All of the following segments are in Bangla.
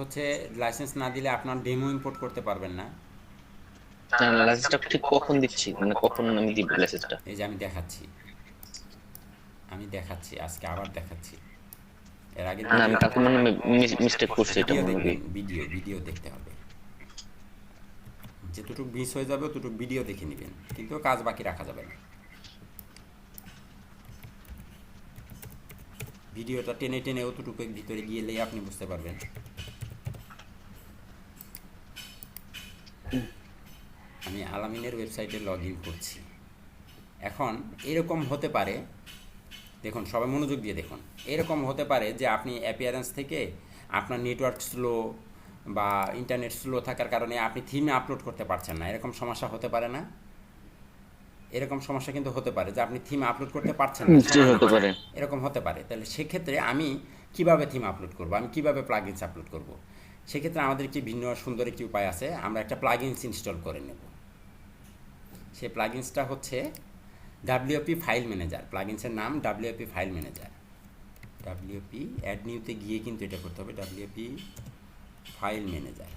হচ্ছে লাইসেন্স না দিলে আপনার ডেমো ইম্পোর্ট করতে পারবেন না। না না, লাইসেন্সটা ঠিক কখন দিচ্ছি, মানে কখন আমি দিব লাইসেন্সটা? এই যে আমি দেখাচ্ছি, আজকে আবার দেখাচ্ছি। এর আগের না আমি ভিডিও কালকে মানে মিস্টেক করছি, এটা ভিডিও মনে করি। দেখবেন, ভিডিও দেখতে হবে। যেটুকু মিস হয়ে যাবে ততটুকু ভিডিও দেখে নেবেন, কিন্তু কাজ বাকি রাখা যাবে না। ভিডিওটা টেনে টেনে অতটুকু ভিতরে গিয়েলেই আপনি বুঝতে পারবেন। আমি আলামিনের ওয়েবসাইটে লগ ইন করছি। এখন এরকম হতে পারে, দেখুন সবাই মনোযোগ দিয়ে দেখুন। এরকম হতে পারে যে আপনি অ্যাপিয়ারেন্স থেকে আপনার নেটওয়ার্ক স্লো বা ইন্টারনেট স্লো থাকার কারণে আপনি থিমে আপলোড করতে পারছেন না, এরকম সমস্যা হতে পারে না? এরকম সমস্যা কিন্তু হতে পারে যে আপনি থিম আপলোড করতে পারছেন না, নিশ্চয়ই হতে পারে। এরকম হতে পারে। তাহলে সেক্ষেত্রে আমি কিভাবে থিম আপলোড করব, আমি কিভাবে প্লাগইনস আপলোড করব? সেক্ষেত্রে আমাদের কি ভিন্ন সুন্দর একটি উপায় আছে, আমরা একটা প্লাগইনস ইনস্টল করে নেব। সেই প্লাগইনসটা হচ্ছে ডাব্লিউপি ফাইল ম্যানেজার। প্লাগইনসের নাম WP file manager. WP add নিউতে গিয়ে কিন্তু এটা করতে হবে, WP file manager,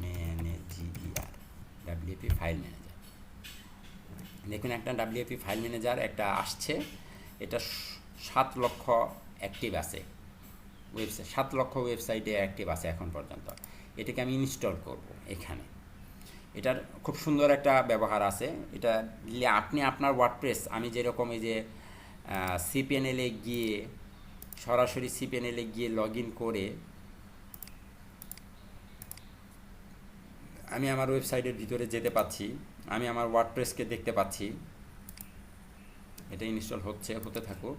MANAGER, WP file manager. দেখুন একটা ডাব্লিউপি ফাইল ম্যানেজার একটা আসছে। এটা 7 লক্ষ অ্যাক্টিভ আছে ওয়েবসাইট, 7 লক্ষ ওয়েবসাইটে অ্যাক্টিভ আছে এখন পর্যন্ত। এটাকে আমি ইনস্টল করব এখানে। এটার খুব সুন্দর একটা ব্যবহার আছে। এটা দিলে আপনি আপনার ওয়ার্ডপ্রেস, আমি যেরকম এই যে সিপিএনএলে গিয়ে সরাসরি সিপিএনএলে গিয়ে লগ ইন করে আমি আমার ওয়েবসাইটের ভিতরে যেতে পাচ্ছি, আমি আমার ওয়ার্ডপ্রেসকে দেখতে পাচ্ছি। এটা ইনস্টল হতে থাকুক।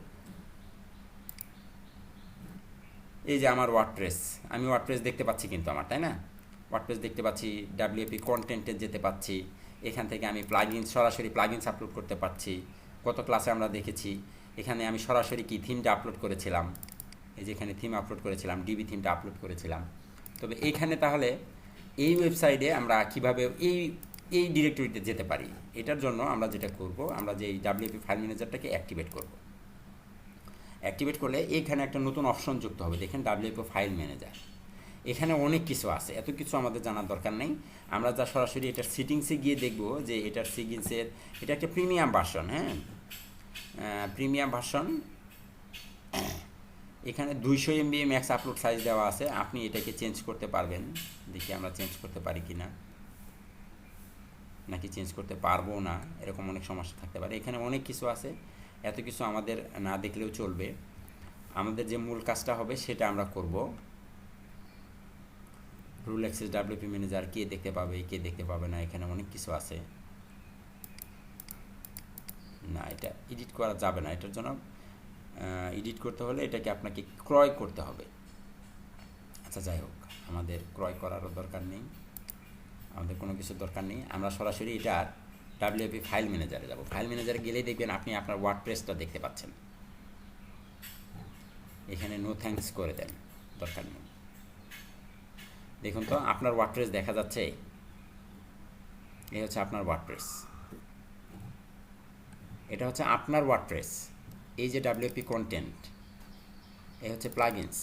এই যে আমার ওয়ার্ডপ্রেস, আমি ওয়ার্ডপ্রেস দেখতে পাচ্ছি কিন্তু আমার, তাই না? ওয়ার্ডপ্রেস দেখতে পাচ্ছি, ডাব্লিউপি কন্টেন্টে যেতে পাচ্ছি। এখান থেকে আমি সরাসরি প্লাগইনস আপলোড করতে পারছি। গত ক্লাসে আমরা দেখেছি এখানে আমি সরাসরি কি থিমটা আপলোড করেছিলাম, এই যে এখানে থিম আপলোড করেছিলাম, ডিবি থিমটা আপলোড করেছিলাম। তবে এইখানে তাহলে এই ওয়েবসাইটে আমরা কিভাবে এই ডিরেক্টরিতে যেতে পারি, এটার জন্য আমরা যেটা করব, আমরা যে এই ডাব্লিউপি ফাইল ম্যানেজারটাকে অ্যাক্টিভেট করব। অ্যাক্টিভেট করলে এখানে একটা নতুন অপশন যুক্ত হবে, দেখেন ডাব্লিউপি ফাইল ম্যানেজার। এখানে অনেক কিছু আছে, এত কিছু আমাদের জানার দরকার নেই। আমরা যা সরাসরি এটার সিটিংসে গিয়ে দেখব যে এটার সিটিংসের, এটা একটা প্রিমিয়াম ভার্সন, হ্যাঁ, প্রিমিয়াম ভার্সন। এখানে 200 MB ম্যাক্স আপলোড সাইজ দেওয়া আছে, আপনি এটাকে চেঞ্জ করতে পারবেন। দেখি আমরা চেঞ্জ করতে পারি কি না, নাকি চেঞ্জ করতে পারবো না, এরকম অনেক সমস্যা থাকতে পারে। এখানে অনেক কিছু আছে, এত কিছু আমাদের না দেখলেও চলবে। আমাদের যে মূল কাজটা হবে সেটা আমরা করব। রুল অ্যাক্সেস ডাব্লিউপি ম্যানেজার কে দেখতে পাবে, কে দেখতে পাবে না, এখানে অনেক কিছু আছে। না, এটা এডিট করা যাবে না। এটার জন্য এডিট করতে হলে এটাকে আপনাকে ক্রয় করতে হবে। আচ্ছা যাই হোক, আমাদের ক্রয় করারও দরকার নেই, আমাদের কোনো কিছুর দরকার নেই। আমরা সরাসরি এটার ডাব্লিউপি ফাইল ম্যানেজারে যাব। ফাইল ম্যানেজারে গেলেই দেখবেন আপনি আপনার ওয়ার্ডপ্রেসটা দেখতে পাচ্ছেন। এখানে নো থ্যাঙ্কস করে দেন, দরকার নেই। দেখুন তো আপনার ওয়ার্ডপ্রেস দেখা যাচ্ছে, এই হচ্ছে আপনার ওয়ার্ডপ্রেস, এটা হচ্ছে আপনার ওয়ার্ডপ্রেস। এই যে ডাব্লিউপি কন্টেন্ট, এই হচ্ছে প্লাগইনস,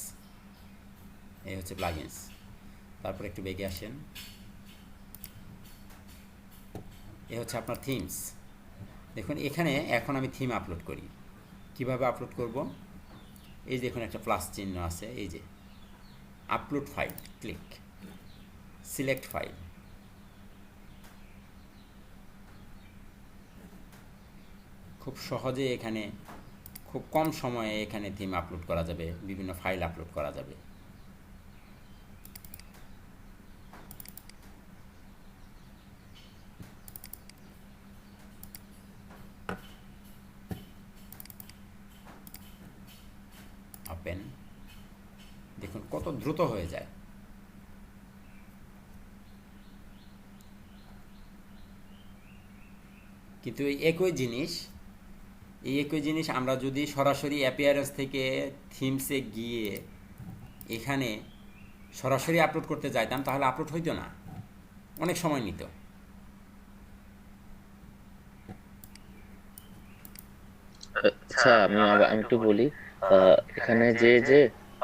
এই হচ্ছে প্লাগইনস। তারপর একটু বেগে আসেন, এই হচ্ছে আপনার থিমস। দেখুন এখানে এখন আমি থিম আপলোড করি, কিভাবে আপলোড করব? এই যে দেখুন একটা প্লাস চিহ্ন আছে, এই যে upload file, click, select file. খুব সহজে এখানে, খুব কম সময়ে এখানে থিম আপলোড করা যাবে, বিভিন্ন ফাইল আপলোড করা যাবে। ওপেন, দেখুন কত দ্রুত হয়ে যায়। কিন্তু এই একই জিনিস আমরা যদি সরাসরি অ্যাপিয়ারেন্স থেকে থিমসে গিয়ে এখানে সরাসরি আপলোড করতে যাইতাম, তাহলে আপলোড হইতো না, অনেক সময় নিত। আচ্ছা, আমি একটু বলি। এখানে যে যে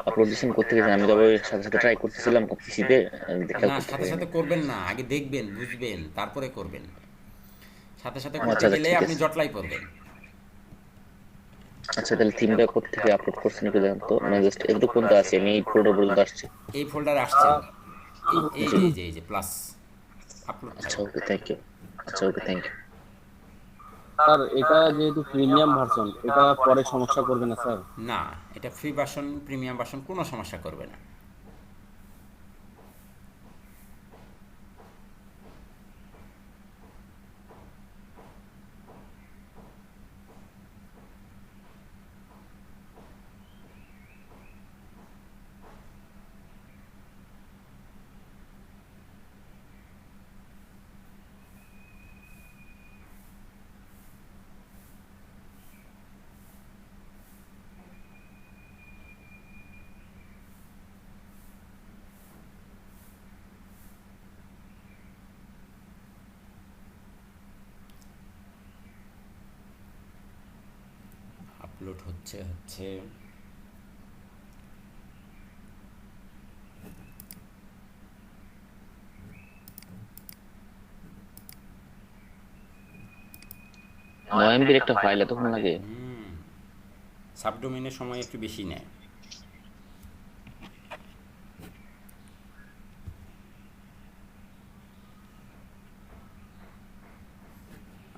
আপলোড দিচ্ছেন কোথেকে জানেন? আমি তো আবার সাথে সাথে ট্রাই করতেছিলাম পিসিতে, খেয়াল না, করতে সাথে পারিনি। সাথে করবেন না, আগে দেখবেন বুঝবেন তারপরে করবেন। সাথে সাথে ও করতে আচ্ছা আচ্ছা, গেলে ঠিক আপনি আছে। জটলাই পড়বেন। আচ্ছা তাহলে থিমটা কোথেকে আপলোড করছেন একটু জানান তো, মানে জাস্ট এতটুকু পর্যন্ত আছে, আমি এই ফোল্ডার পর্যন্ত আসছি। এই ফোল্ডারে আসছেন, এই এই জি। যে এই যে এই যে প্লাস আপলোড আচ্ছা ফাইল। Okay, thank you. আচ্ছা ওকে, থ্যাংক ইউ। স্যার এটা যেহেতু প্রিমিয়াম ভার্সন, এটা পরে সমস্যা করবে না স্যার? না, এটা ফ্রি ভার্সন প্রিমিয়াম ভার্সন কোনো সমস্যা করবে না। আপলোড হচ্ছে হচ্ছে নভেম্বর একটা ফাইল এতক্ষণ লাগে? সাবডোমেনের সময় একটু বেশি নেয়।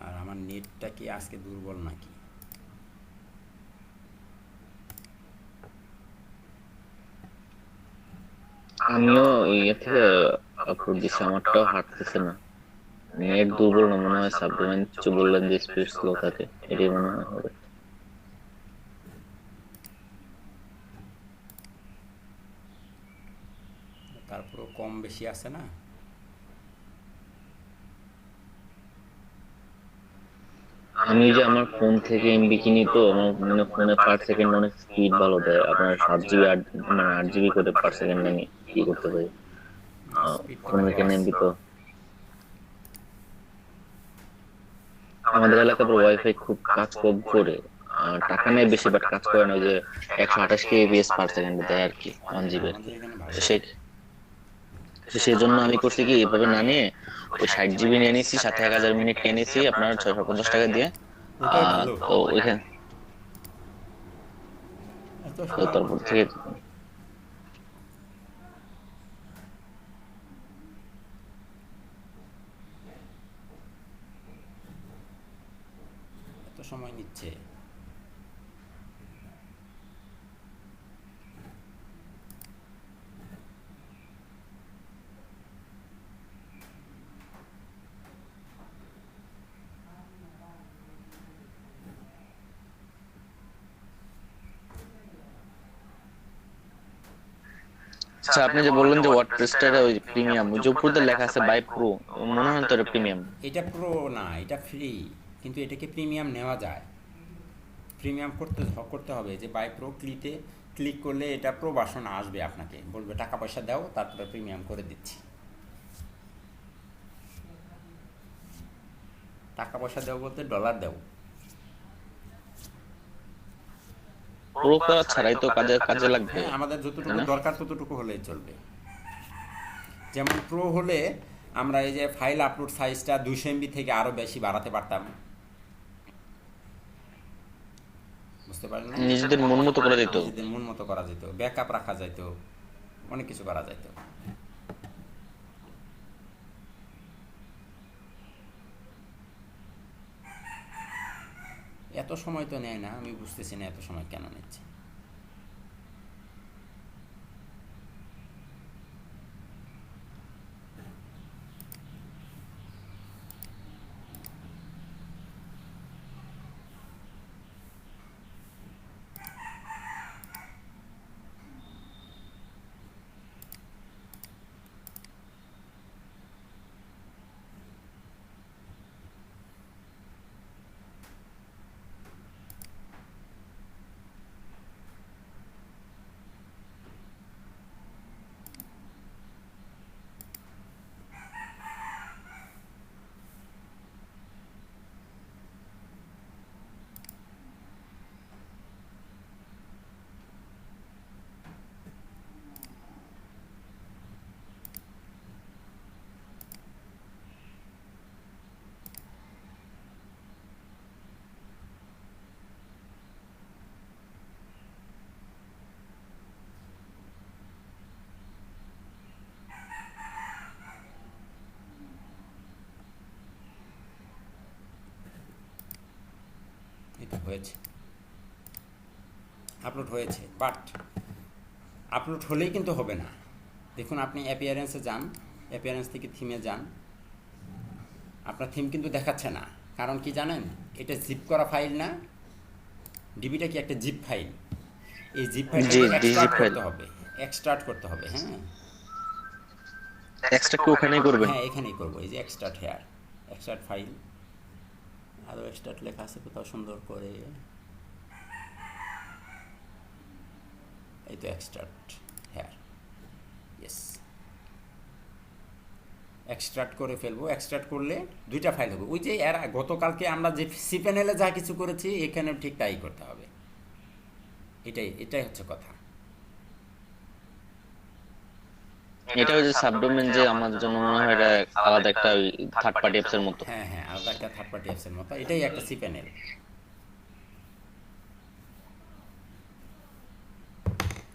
আর আমার নেটটা কি আজকে দুর্বল নাকি? আমিও ইয়ে থেকে আপলোড দিচ্ছি, আমারটাও হাঁটতেছে না। নেট দুর্বল না মনে হয়, সাবডোমেন কিছু বললেন যে স্পিড স্লো থাকে, এটাই মনে হয় হবে। তারপরও কম বেশি আছে না। আমি যে আমার ফোন থেকে এমবি কিনি, তো আমার মানে ফোনে পার সেকেন্ড অনেক স্পিড ভালো দেয়, আপনার 7 জিবি মানে 8 জিবি করে পার সেকেন্ড আমি কি করতে পারি। স্পিড তো ফোন ভালো থেকে আছে। এমবি তো আমাদের এলাকার ওয়াইফাই খুব কাজ কম করে, টাকা নেয় বেশি বাট কাজ করে না, ওই যে 128 কেবিপিএস পার সেকেন্ড দেয় আর কি, 1 জিবি আর কি। আমাদের এখানে ভালো সে দেয়। সেই জন্য আমি করছি কি, এভাবে না নিয়ে ওই 60 জিবি নিয়ে নিয়েছি, সাথে 1000 মিনিট নিয়ে নিয়েছি আপনার 650 টাকা দিয়ে। ওটাই ভালো। তো ওইখানে এত তো সময় তারপর থেকে এত সময় নিচ্ছে। আচ্ছা, আপনি যে বললেন যে ওয়ার্ডপ্রেসটার ওই প্রিমিয়াম, ওই যে উপরে লেখা আছে বাই প্রো, মনে হয় তো এটা প্রিমিয়াম। এটা প্রো না, এটা ফ্রি, কিন্তু এটাকে প্রিমিয়াম নেওয়া যায়। প্রিমিয়াম করতে হবে যে বাই প্রো ক্লিক করলে এটা প্রো ভার্সন আসবে, আপনাকে বলবে টাকা পয়সা দাও তারপরে প্রিমিয়াম করে দিচ্ছি। টাকা পয়সা দাও বলতে ডলার দাও। প্রো করা ছাড়াই তো কাজে কাজে লাগবে, হ্যাঁ, আমাদের তাই যতটুকু না? দরকার ততটুকু হলেই চলবে। যেমন প্রো হলে আমরা এই যে ফাইল আপলোড সাইজটা 200 MB থেকে আরও বেশি বাড়াতে পারতাম। বুঝতে পারেন না? নিজেদের মন মতো করে দিত। নিজেদের মন মতো করা যেত, ব্যাকআপ রাখা যেত, অনেক কিছু করা যেত। এত সময় তো নেয় না, আমি বুঝতেছি না এত সময় কেন নিচ্ছে। হয়েছে, আপলোড হয়েছে, বাট আপলোড হলেই কিন্তু হবে না। দেখুন আপনি অ্যাপিয়ারেন্সে যান, অ্যাপিয়ারেন্স থেকে থিমে যান, আপনার থিম কিন্তু দেখাচ্ছে না। কারণ কি জানেন, এটা জিপ করা ফাইল না, ডিবিটা কি একটা জিপ ফাইল। এই জিপ জি, ফাইলটাকে ডিজি এক্সট্রাক্ট ফাইল করতে হবে, এক্সট্রাক্ট করতে হবে। হ্যাঁ এক্সট্রা কি ওখানেই করবেন? হ্যাঁ এখানেই করবো, এই যে এক্সট্রাক্ট হেয়ার, এক্সট্রাক্ট ফাইল, আরও এক্সট্রাক্ট লেখা আছে কোথাও সুন্দর করে, এই তো এক্সট্রাক্ট হেয়ার, ইয়েস, এক্সট্রাক্ট করে ফেলবো। এক্সট্রাক্ট করলে দুইটা ফাইল হবে। ওই যে এরা গতকালকে আমরা যে সি প্যানেলে যা কিছু করেছি এখানেও ঠিক তাই করতে হবে, এটাই হচ্ছে কথা। এটা ওই যে সাবডোমেন, যে আমার জন্য মনে হয় এটা আলাদা একটা থার্ড পার্টি অ্যাপস এর মতো। হ্যাঁ হ্যাঁ, আলাদা একটা থার্ড পার্টি অ্যাপসের মতো, এটাই একটা সি প্যানেল।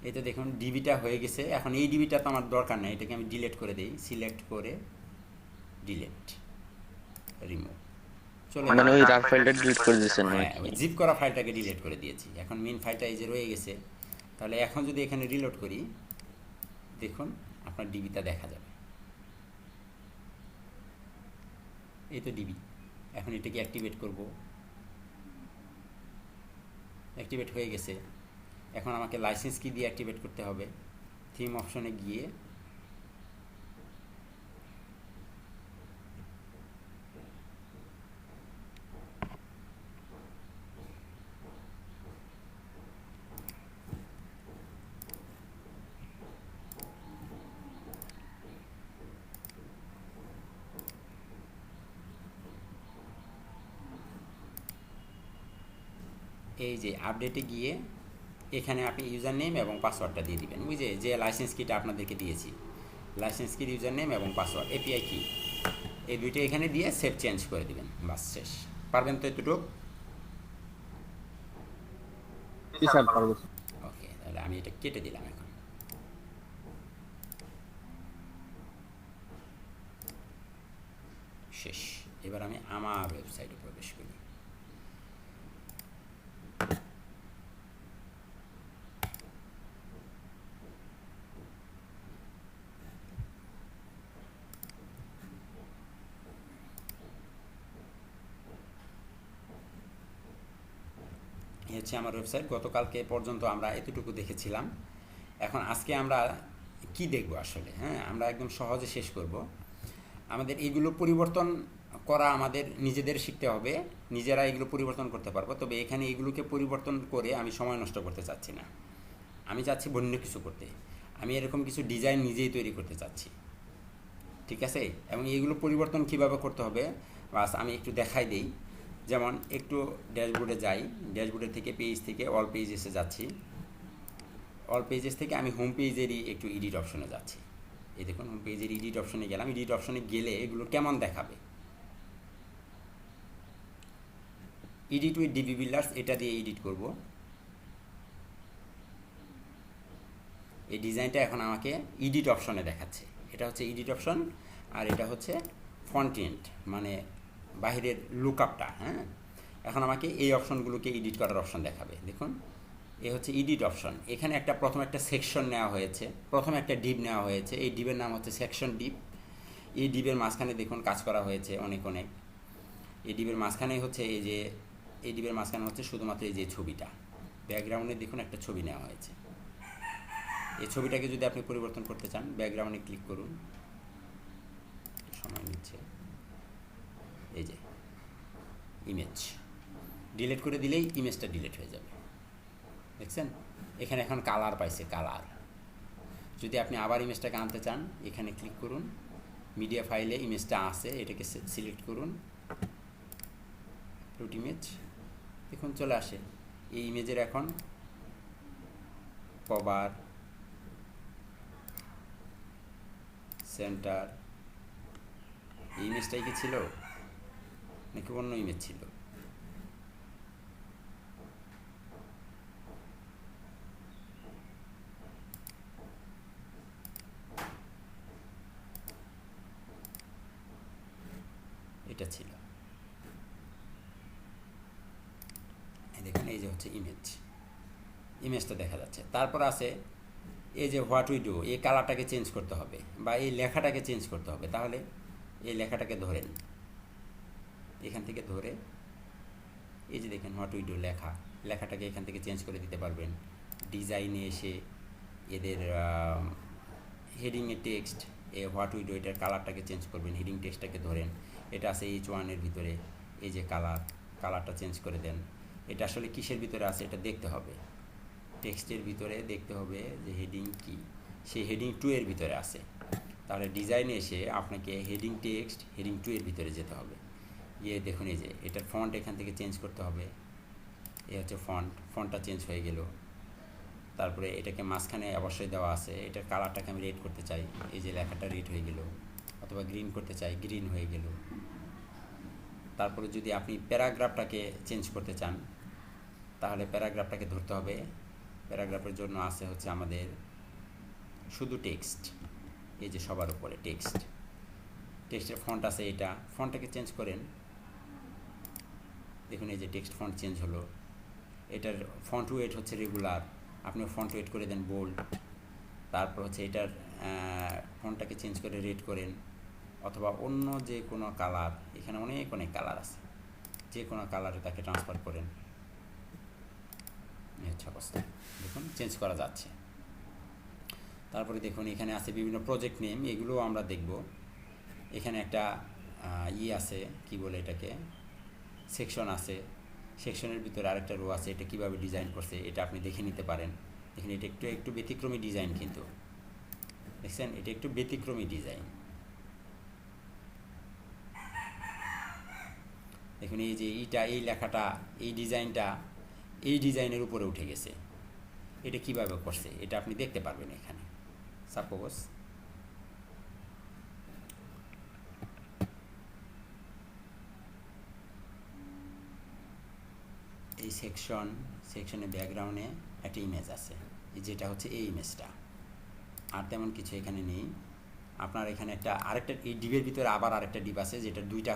এই তো দেখুন ডিবিটা হয়ে গেছে। এখন এই ডিবিটা তো আমার দরকার নেই, এটাকে আমি ডিলিট করে দিই, সিলেক্ট করে ডিলিট, রিমুভ, চলে মানে গেল। ওই রার ফাইলটা ডিলিট করে দিয়েছেন হ্যাঁ নাকি? ওই জিপ করা ফাইলটাকে ডিলিট করে দিয়েছি, এখন মেন ফাইলটা এই যে রয়ে গেছে। তাহলে এখন যদি এখানে রিলোড করি, দেখুন আপনার ডিবিটা দেখা যাবে, এই তো ডিবি। এখন এটাকে অ্যাক্টিভেট করব, অ্যাক্টিভেট হয়ে গেছে। এখন আমাকে লাইসেন্স কি দিয়ে অ্যাক্টিভেট করতে হবে, থিম অপশনে গিয়ে এই যে আপডেটে গিয়ে এখানে আপনি ইউজার নেম এবং পাসওয়ার্ডটা দিয়ে দিবেন। ওই যে লাইসেন্স কিটা আপনাদেরকে দিয়েছি, লাইসেন্স কির ইউজার নেম এবং পাসওয়ার্ড, এপিআই কি, এই দুইটা এখানে দিয়ে সেভ চেঞ্জ করে দিবেন, বাস শেষ। পারবেন তো এতটুকু? জি স্যার, পারবো। ওকে, তাহলে আমি এটা কেটে দিলাম এখন। শেষ। এবার আমি আমার ওয়েবসাইটে প্রবেশ করি। এই হচ্ছে আমার ওয়েবসাইট। গতকালকে পর্যন্ত আমরা এতটুকু দেখেছিলাম। এখন আজকে আমরা কি দেখব আসলে? হ্যাঁ, আমরা একদম সহজে শেষ করব। আমাদের এইগুলো পরিবর্তন করা আমাদের নিজেদের শিখতে হবে, নিজেরা এগুলো পরিবর্তন করতে পারবো। তবে এখানে এগুলোকে পরিবর্তন করে আমি সময় নষ্ট করতে চাচ্ছি না, আমি চাচ্ছি ভিন্ন কিছু করতে। আমি এরকম কিছু ডিজাইন নিজেই তৈরি করতে চাচ্ছি, ঠিক আছে? এবং এইগুলো পরিবর্তন কিভাবে করতে হবে বাস আমি একটু দেখাই দিই। যেমন একটু ড্যাশবোর্ডে যাই, ড্যাশবোর্ডের থেকে পেজ থেকে অল পেজেসে যাচ্ছি, অল পেজেস থেকে আমি হোম পেজেরই একটু এডিট অপশনে যাচ্ছি। এই দেখুন হোম পেজের এডিট অপশনে গেলাম। এডিট অপশনে গেলে এগুলো কেমন দেখাবে, এডিট উইথ ডিবি বিল্ডার্স, এটা দিয়ে এডিট করব। এই ডিজাইনটা এখন আমাকে এডিট অপশনে দেখাচ্ছে। এটা হচ্ছে এডিট অপশন, আর এটা হচ্ছে ফন্টেন্ট, মানে বাহিরের লুকআপটা। হ্যাঁ, এখন আমাকে এই অপশনগুলোকে এডিট করার অপশন দেখাবে। দেখুন এ হচ্ছে এডিট অপশন। এখানে প্রথম একটা সেকশন নেওয়া হয়েছে, প্রথমে একটা ডিপ নেওয়া হয়েছে, এই ডিপের নাম হচ্ছে সেকশন ডিপ। এই ডিপের মাঝখানে দেখুন কাজ করা হয়েছে অনেক। এই ডিপের মাঝখানে হচ্ছে এই ডিপের মাঝখানে হচ্ছে শুধুমাত্র এই যে ছবিটা, ব্যাকগ্রাউন্ডে দেখুন একটা ছবি নেওয়া হয়েছে। এই ছবিটাকে যদি আপনি পরিবর্তন করতে চান, ব্যাকগ্রাউন্ডে ক্লিক করুন, সময় নিচ্ছে। এই যে ইমেজ, ডিলিট করে দিলেই ইমেজটা ডিলিট হয়ে যাবে, দেখছেন? এখানে এখন কালার পাইছে, কালার। যদি আপনি আবার ইমেজটাকে আনতে চান, এখানে ক্লিক করুন, মিডিয়া ফাইলে ইমেজটা আছে, এটাকে সিলেক্ট করুন, রুট ইমেজ, দেখুন চলে আসে। এই ইমেজের এখন কভার, সেন্টার, এই ইমেজটাই কি ছিল নাকি অন্য ইমেজ ছিল? এটা ছিল, দেখুন এই যে হচ্ছে ইমেজটা দেখা যাচ্ছে। তারপর আছে এই যে হোয়াট উই ডু, এই কালারটাকে চেঞ্জ করতে হবে বা এই লেখাটাকে চেঞ্জ করতে হবে। তাহলে এই লেখাটাকে ধরেন, এখান থেকে ধরে এই যে দেখেন হোয়াট উই ডু লেখাটাকে এখান থেকে চেঞ্জ করে দিতে পারবেন। ডিজাইনে এসে এদের হেডিংয়ে টেক্সট, হোয়াট উই ডু এটার কালারটাকে চেঞ্জ করবেন, হেডিং টেক্সটটাকে ধরেন, এটা আছে H1-এর ভিতরে, এই যে কালারটা চেঞ্জ করে দেন। এটা আসলে কিসের ভিতরে আছে এটা দেখতে হবে, টেক্সটের ভিতরে দেখতে হবে যে হেডিং কি, সেই হেডিং 2-এর ভিতরে আছে। তাহলে ডিজাইনে এসে আপনাকে হেডিং টেক্সট হেডিং 2-এর ভিতরে যেতে হবে, গিয়ে দেখুন এই যে এটার ফন্ট এখান থেকে চেঞ্জ করতে হবে। এই হচ্ছে ফন্টটা চেঞ্জ হয়ে গেল। তারপরে এটাকে মাঝখানে অবশ্যই দেওয়া আছে, এটার কালারটাকে আমি রেড করতে চাই, এই যে লেখাটা রেড হয়ে গেল, অথবা গ্রিন করতে চাই, গ্রিন হয়ে গেল। তারপরে যদি আপনি প্যারাগ্রাফটাকে চেঞ্জ করতে চান তাহলে প্যারাগ্রাফটাকে ধরতে হবে। প্যারাগ্রাফের জন্য আছে হচ্ছে আমাদের শুধু টেক্সট, এই যে সবার উপরে টেক্সটের ফন্ট আছে, এটা ফন্টটাকে চেঞ্জ করেন। দেখুন এই যে টেক্সট ফন্ট চেঞ্জ হলো। এটার ফন্ট ওয়েট হচ্ছে রেগুলার, আপনি ফন্ট ওয়েট করে দেন বোল্ড। তারপর হচ্ছে এটার ফন্টটাকে চেঞ্জ করে রেড করেন, অথবা অন্য যে কোনো কালার, এখানে অনেক কালার আছে, যে কোনো কালারে তাকে ট্রান্সফার করেন। এই হচ্ছে অবস্থা, দেখুন চেঞ্জ করা যাচ্ছে। তারপরে দেখুন এখানে আছে বিভিন্ন প্রজেক্ট নেম, এগুলোও আমরা দেখব। এখানে একটা আছে, কি বলে এটাকে, সেকশন আছে, সেকশনের ভিতরে আরেকটা রো আছে, এটা কিভাবে ডিজাইন করছে এটা আপনি দেখে নিতে পারেন। দেখুন এটা একটু ব্যতিক্রমী ডিজাইন, কিন্তু দেখছেন এটা একটু ব্যতিক্রমী ডিজাইন। দেখুন এই যে এই লেখাটা, এই ডিজাইনের উপরে উঠে গেছে। এটা কিভাবে করছে এটা আপনি দেখতে পারবেন এখানে। সাপোজ এই সেকশনের ব্যাকগ্রাউন্ডে একটা ইমেজ আছে, যেটা হচ্ছে এই ইমেজটা, আর তেমন কিছু এখানে নেই। আপনার এখানে আরেকটা এই ডিবের ভিতরে আবার আরেকটা ডিব আছে, যেটা দুইটা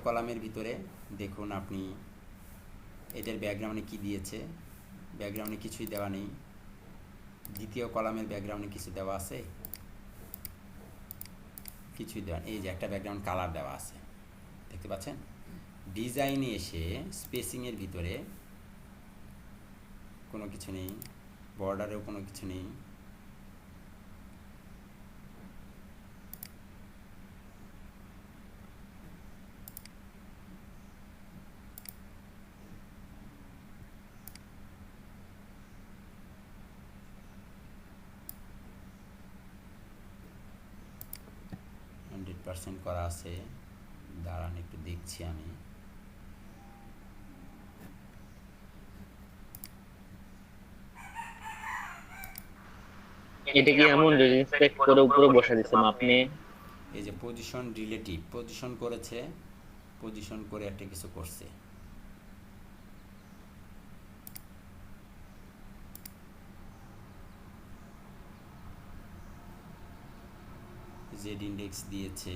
কলামের ভিতরে দেখুন আপনি এদের ব্যাকগ্রাউন্ডে কি দিয়েছে, ব্যাকগ্রাউন্ডে কিছুই দেওয়া নেই। দ্বিতীয় কলামের ব্যাকগ্রাউন্ডে কিছু দেওয়া আছে, কিছুই দেওয়া, এই যে একটা ব্যাকগ্রাউন্ড কালার দেওয়া আছে, দেখতে পাচ্ছেন। ডিজাইনে এসে স্পেসিংয়ের ভিতরে কোনো কিছু নেই, বর্ডারেও কোনো কিছু নেই। % করা আছে, দাঁড়ান একটু দেখছি আমি। এটা কি এমন রেসপেক্ট করে উপরে বসা দিচ্ছে আপনি? এই যে পজিশন রিলেটিভ পজিশন করেছে, পজিশন করে একটা কিছু করছে। জেড ইন্ডেক্স দিয়েছে,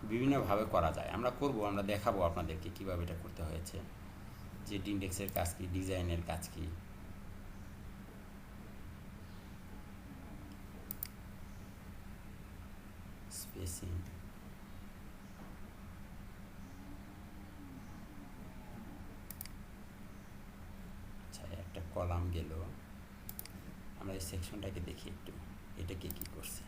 বিভিন্নভাবে করা যায়। আমরা দেখাবো আপনাদেরকে কিভাবে এটা করতে হয়েছে। জেড ইন্ডেক্সের কাজ কি, ডিজাইনের কাজ কি। স্পেসিং, আচ্ছা একটা কলাম গেল, আমরা এই সেকশনটাকে দেখি একটু, এটাকে কি করছে।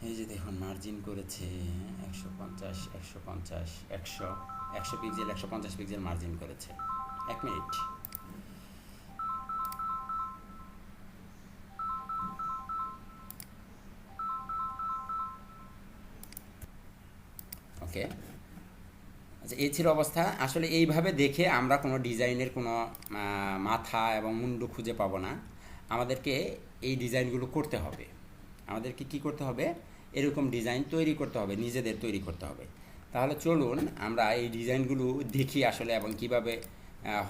এই যে দেখুন মার্জিন করেছে 150 150 100 পিক্সেল, 150 পিক্সেল মার্জিন করেছে। 1 মিনিট। ওকে, আচ্ছা এই ছিল অবস্থা। আসলে এইভাবে দেখে আমরা কোনো ডিজাইনের কোনো মাথা এবং মুন্ডু খুঁজে পাবো না। আমাদেরকে এই ডিজাইনগুলো করতে হবে। আমাদেরকে কি করতে হবে, এরকম ডিজাইন তৈরি করতে হবে, নিজেদের তৈরি করতে হবে। তাহলে চলুন আমরা এই ডিজাইনগুলো দেখি আসলে এবং কিভাবে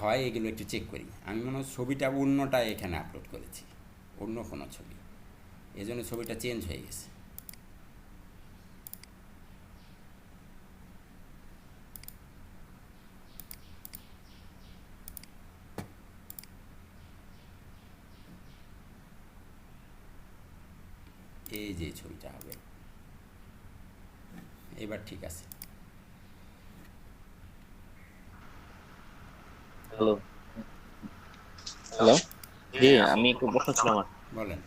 হয় এগুলো একটু চেক করি। আমি মনে হয় ছবিটা অন্যটা এখানে আপলোড করেছি, অন্য কোনো ছবি, এই জন্য ছবিটা চেঞ্জ হয়ে গেছে। এই যে ছবিটা হবে, এবার ঠিক আছে। হ্যালো হ্যালো জি, আমি একটু প্রশ্ন ছিল আমার। বলেন।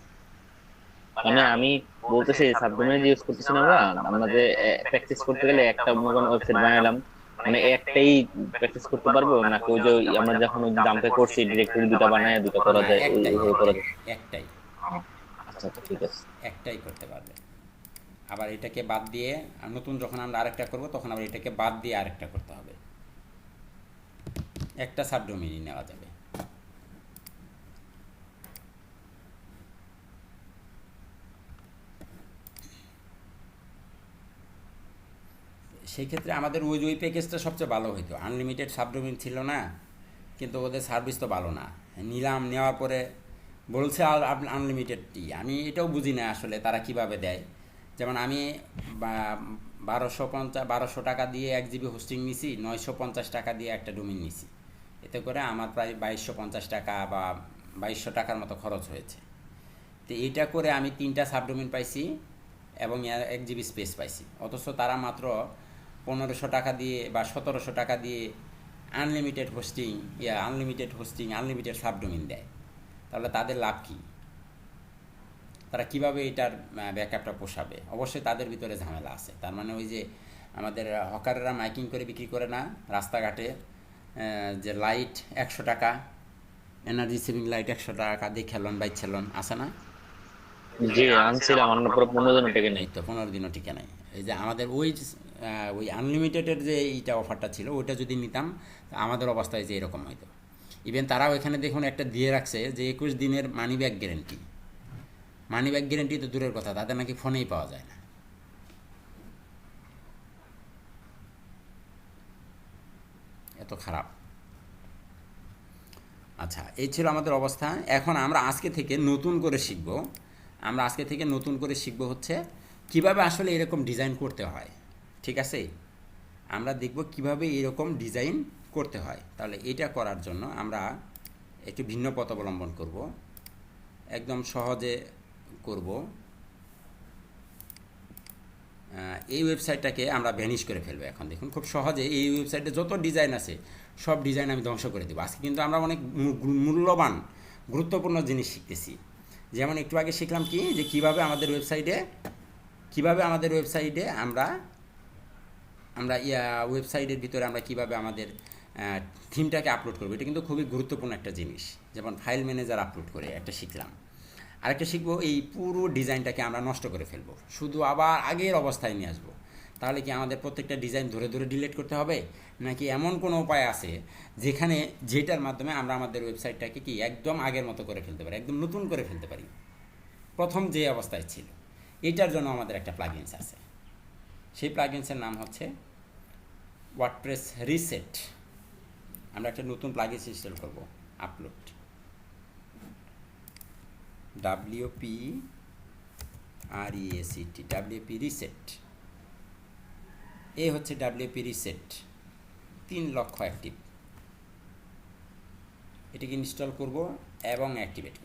মানে আমি বলতেছি সাবডোমেন ইউজ করতেছি না আমরা, আমরা যে প্র্যাকটিস করতে গেলে একটা মনে করেন ওয়েবসাইট বানাইলাম, মানে একটাই প্র্যাকটিস করতে পারবো নাকি ওই যে আমরা যখন ওই জাম্পে করছি ডিরেক্টরি দুটো বানায় দুটো করা না, যায়, একটাই ওইভাবে করা একটাই যায়? একটাই আচ্ছা আচ্ছা, ঠিক আছে। একটাই করতে পারবে। আবার এটাকে বাদ দিয়ে নতুন যখন আমরা আরেকটা করব তখন আবার এটাকে বাদ দিয়ে আরেকটা করতে হবে, একটা সাবডোমেইনই নেওয়া যাবে। সেই ক্ষেত্রে আমাদের ওই প্যাকেজটা সবচেয়ে ভালো হইতো, আনলিমিটেড সাবডোমেইন ছিল না, কিন্তু ওদের সার্ভিস তো ভালো না। নিলাম, নেওয়ার পরে বলছে আনলিমিটেডটি, আমি এটাও বুঝি না আসলে তারা কিভাবে দেয়। যেমন আমি 1250 টাকা দিয়ে 1 GB হোস্টিং নিছি, 950 টাকা দিয়ে একটা ডোমেইন নিছি, এতে করে আমার প্রায় 2250 টাকা বা 2200 টাকার মতো খরচ হয়েছে। তো এইটা করে আমি 3টা সাবডোমেইন পাইছি এবং 1 GB স্পেস পাইছি, অথচ তারা মাত্র 1500 টাকা দিয়ে বা 1700 টাকা দিয়ে আনলিমিটেড হোস্টিং আনলিমিটেড সাবডোমেইন দেয়। তাহলে তাদের লাভ কি? তারা কিভাবে এটার ব্যাকআপটা পোষাবে? অবশ্যই তাদের ভিতরে ঝামেলা আছে। তার মানে ওই যে আমাদের হকাররা মাইকিং করে বিক্রি করে না রাস্তাঘাটে, যে লাইট 100 টাকা, এনার্জি সেভিং লাইট 100 টাকা দিয়ে খেলন বাইক খেলন আছে না? জি, আনছিলাম, আমার পুরো 15 দিন থেকে এই নেই। তো 15 দিনও টিকে নাই। এই যে আমাদের ওই আনলিমিটেডের যে এইটা অফারটা ছিল ওইটা যদি নিতাম আমাদের অবস্থায় যে এরকম হইতো। ইভেন তারাও এখানে দেখুন একটা দিয়ে রাখছে যে 21 দিনের money back guarantee. Money back guarantee তো দূরের কথা, তাদের নাকি ফোনেই পাওয়া যায় না। এত খারাপ। আচ্ছা, এই ছিল আমাদের অবস্থা। এখন আমরা আজকে থেকে নতুন করে শিখব হচ্ছে কিভাবে আসলে এরকম ডিজাইন করতে হয়। ঠিক আছে, আমরা দেখব কিভাবে এরকম ডিজাইন করতে হয়। তাহলে এটা করার জন্য আমরা একটু ভিন্ন পথ অবলম্বন করব, একদম সহজে করব। এই ওয়েবসাইটটাকে আমরা ভ্যানিশ করে ফেলবো। এখন দেখুন খুব সহজে এই ওয়েবসাইটে যত ডিজাইন আছে সব ডিজাইন আমি ধ্বংস করে দেবো। আজকে কিন্তু আমরা অনেক মূল্যবান গুরুত্বপূর্ণ জিনিস শিখতেছি। যেমন একটু আগে শিখলাম কি যে কিভাবে আমাদের ওয়েবসাইটে আমরা ওয়েবসাইটের ভিতরে আমরা কিভাবে আমাদের থিমটাকে আপলোড করবো। এটা কিন্তু খুবই গুরুত্বপূর্ণ একটা জিনিস। যেমন ফাইল ম্যানেজার আপলোড করে একটা শিখলাম, আরেকটা শিখবো এই পুরো ডিজাইনটাকে আমরা নষ্ট করে ফেলবো, শুধু আবার আগের অবস্থায় নিয়ে আসবো। তাহলে কি আমাদের প্রত্যেকটা ডিজাইন ধরে ধরে ডিলিট করতে হবে, নাকি এমন কোনো উপায় আছে যেটার মাধ্যমে আমরা আমাদের ওয়েবসাইটটাকে কি একদম আগের মতো করে ফেলতে পারি, একদম নতুন করে ফেলতে পারি, প্রথম যে অবস্থায় ছিল? এটার জন্য আমাদের একটা প্লাগইনস আছে। সেই প্লাগইনসের নাম হচ্ছে ওয়ার্ডপ্রেস রিসেট। আমরা একটা নতুন প্লাগইনস ইনস্টল করব, আপলোড WP রিসেট। এই হচ্ছে WP রিসেট 3 লক্ষ অ্যাক্টিভ। এটাকে ইনস্টল করব এবং অ্যাক্টিভেট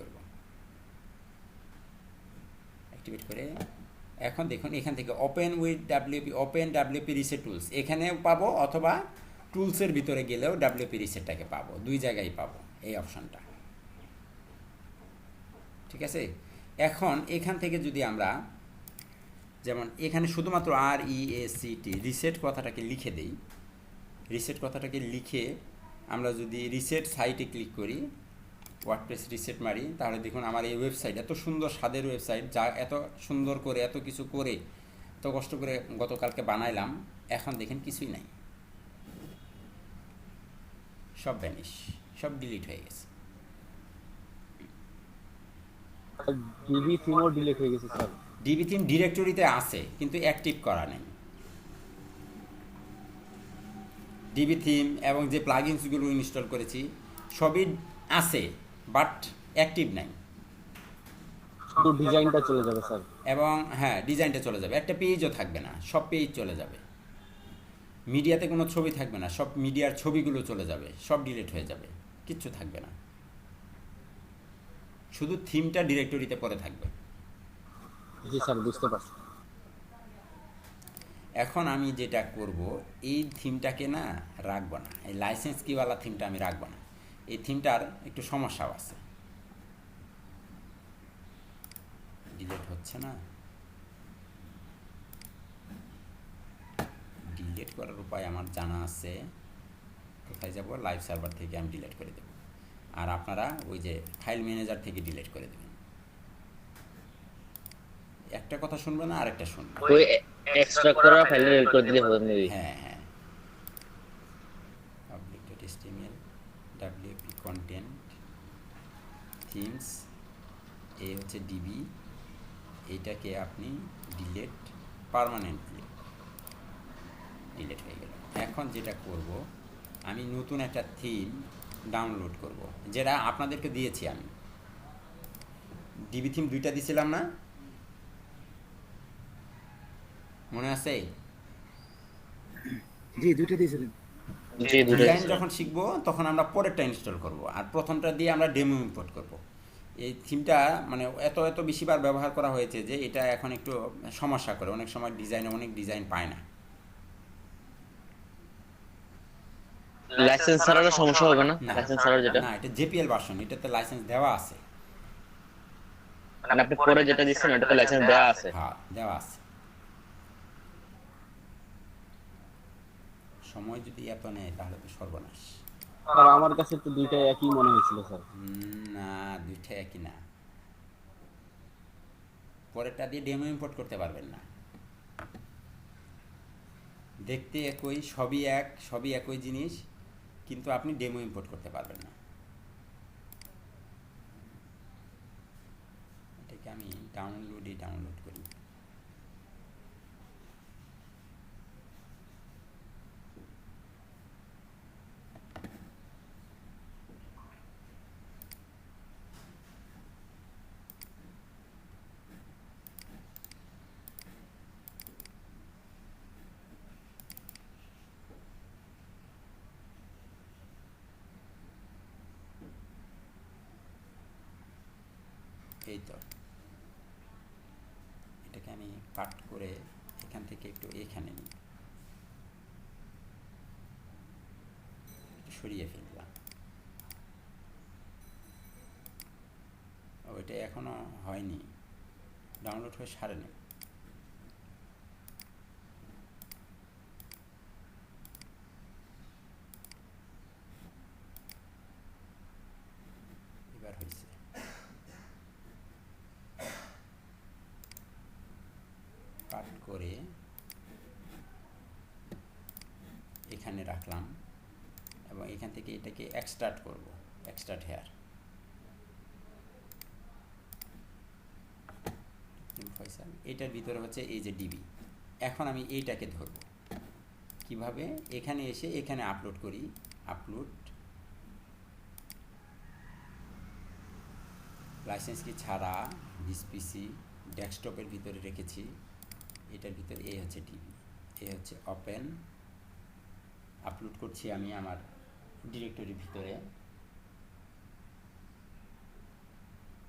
করে এখন দেখুন এখান থেকে ওপেন WP রিসেট টুলস এখানে পাবো, অথবা টুলসের ভিতরে গেলেও WP রিসেটটাকে পাবো, দুই জায়গায় পাবো এই অপশনটা। ঠিক আছে, এখন এখান থেকে যদি আমরা যেমন এখানে শুধুমাত্র RESET রিসেট কথাটাকে লিখে আমরা যদি রিসেট সাইটে ক্লিক করি, ওয়ার্ডপ্রেস রিসেট মারি, তাহলে দেখুন আমার এই ওয়েবসাইট, এত সুন্দর স্বাদের ওয়েবসাইট, যা এত সুন্দর করে এত কিছু করে এত কষ্ট করে গতকালকে বানাইলাম, এখন দেখেন কিছুই নাই, সব ভ্যানিশ, সব ডিলিট হয়ে গেছে। ডিবি থিমও ডিলিট হয়ে গেছে স্যার। ডিবি থিম ডিরেক্টরিতে আছে কিন্তু অ্যাক্টিভ করা নেই। ডিবি থিম এবং যে প্লাগইনসগুলো ইনস্টল করেছি সবই আছে, বাট অ্যাক্টিভ নাই। শুধু ডিজাইনটা চলে যাবে স্যার। এবং হ্যাঁ, ডিজাইনটা চলে যাবে, একটা পেজও থাকবে না, সব পেজ চলে যাবে। মিডিয়াতে কোনো ছবি থাকবে না, সব মিডিয়ার ছবিগুলো চলে যাবে, সব ডিলিট হয়ে যাবে, কিচ্ছু থাকবে না, শুধু থিমটা ডিরেক্টরিতে পরে থাকবে। জি স্যার, বুঝতে পারছি। এখন আমি যেটা করব, এই থিমটাকে না রাখবো না, এই লাইসেন্স কিওয়ালা থিমটা আমি রাখবো না। এই থিমটার একটু সমস্যাও আছে, ডিলিট হচ্ছে না। ডিলিট করার উপায় আমার জানা আছে, কোথায় যাব, লাইভ সার্ভার থেকে আমি ডিলিট করে দেব, আর আপনারা ওই যে ফাইল ম্যানেজার থেকে ডিলিট করে দেবেন। একটা কথা শুনবে না, আরেকটা শুনবে। ওই এক্সট্রা করা ফাইলে রেড করে দিলে হবে মেবি। হ্যাঁ হ্যাঁ, public.html wp content themes, এই হচ্ছে ডিবি, এইটাকে আপনি ডিলিট, পার্মানেন্টলি ডিলিট হয়ে গেল। এখন যেটা করব, আমি নতুন একটা থিম ডাউনলোড করব, যেটা আপনাদেরকে দিয়েছি আমি। ডিবি থিম 2টা দিয়েছিলাম না, মনে আছে? জি 2টা দিয়েছিলেন। জি, দুটো ডিজাইন যখন শিখবো তখন আমরা পরেরটা ইনস্টল করব, আর প্রথমটা দিয়ে আমরা ডেমো ইম্পোর্ট করব। এই থিমটা মানে এত এত বেশিবার ব্যবহার করা হয়েছে যে এটা এখন একটু সমস্যা করে, অনেক সময় ডিজাইনে অনেক ডিজাইন পায় না। লাইসেন্স ছাড়ারও সমস্যা হবে না? না লাইসেন্স ছাড়ার যেটা, না, এটা জেপিএল ভার্সন, এটাতে লাইসেন্স দেওয়া আছে। মানে আপনি পরে যেটা দিচ্ছেন ওটাতে লাইসেন্স দেওয়া আছে। হ্যাঁ, দেওয়া আছে। সময় যদি এত নেয় তাহলে তো সর্বনাশ। স্যার আমার কাছে তো দুইটাই একই মনে হয়েছিল স্যার। না, দুইটা একই না, পরেরটা দিয়ে ডেমো ইম্পোর্ট করতে পারবেন না। দেখতে একই, সবই এক, সবই একই জিনিস, কিন্তু আপনি ডেমো ইম্পোর্ট করতে পারবেন না। এটাকে আমি ডাউনলোড করি। এই তো, এটাকে আমি কাট করে এখান থেকে একটু এখানে নিই, সরিয়ে ফেললাম। ওইটা এখনো হয়নি, ডাউনলোড হয়ে সারেনি। এবার হয়েছে। কাট করে এখানে রাখলাম এবং এখান থেকে এটাকে এক্সট্রাক্ট করব, এক্সট্রাক্ট হেয়ার। এটার ভিতরে হচ্ছে এই যে ডিবি। এখন আমি এইটাকে ধরব কিভাবে, এখানে এসে এখানে আপলোড করি, আপলোড লাইসেন্স কি ছাড়া ডিসপিসি ডেস্কটপের ভিতরে রেখেছি, এটার ভিতরে এই হচ্ছে ডিবি, এই হচ্ছে ওপেন, আপলোড করছি আমি আমার ডিরেক্টরির ভিতরে।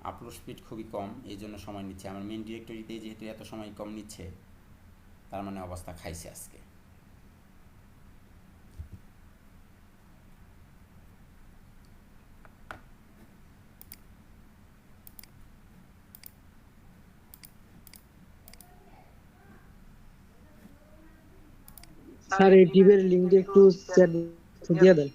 আপলোড স্পিড খুবই কম, এই জন্য সময় নিচ্ছে। আমার মেন ডিরেক্টরিতে যেহেতু এত সময় কম নিচ্ছে, তার মানে অবস্থা খাইছে আজকে। স্যার এই টিভের লিংকটা একটু চ্যাট দিয়ে দেন।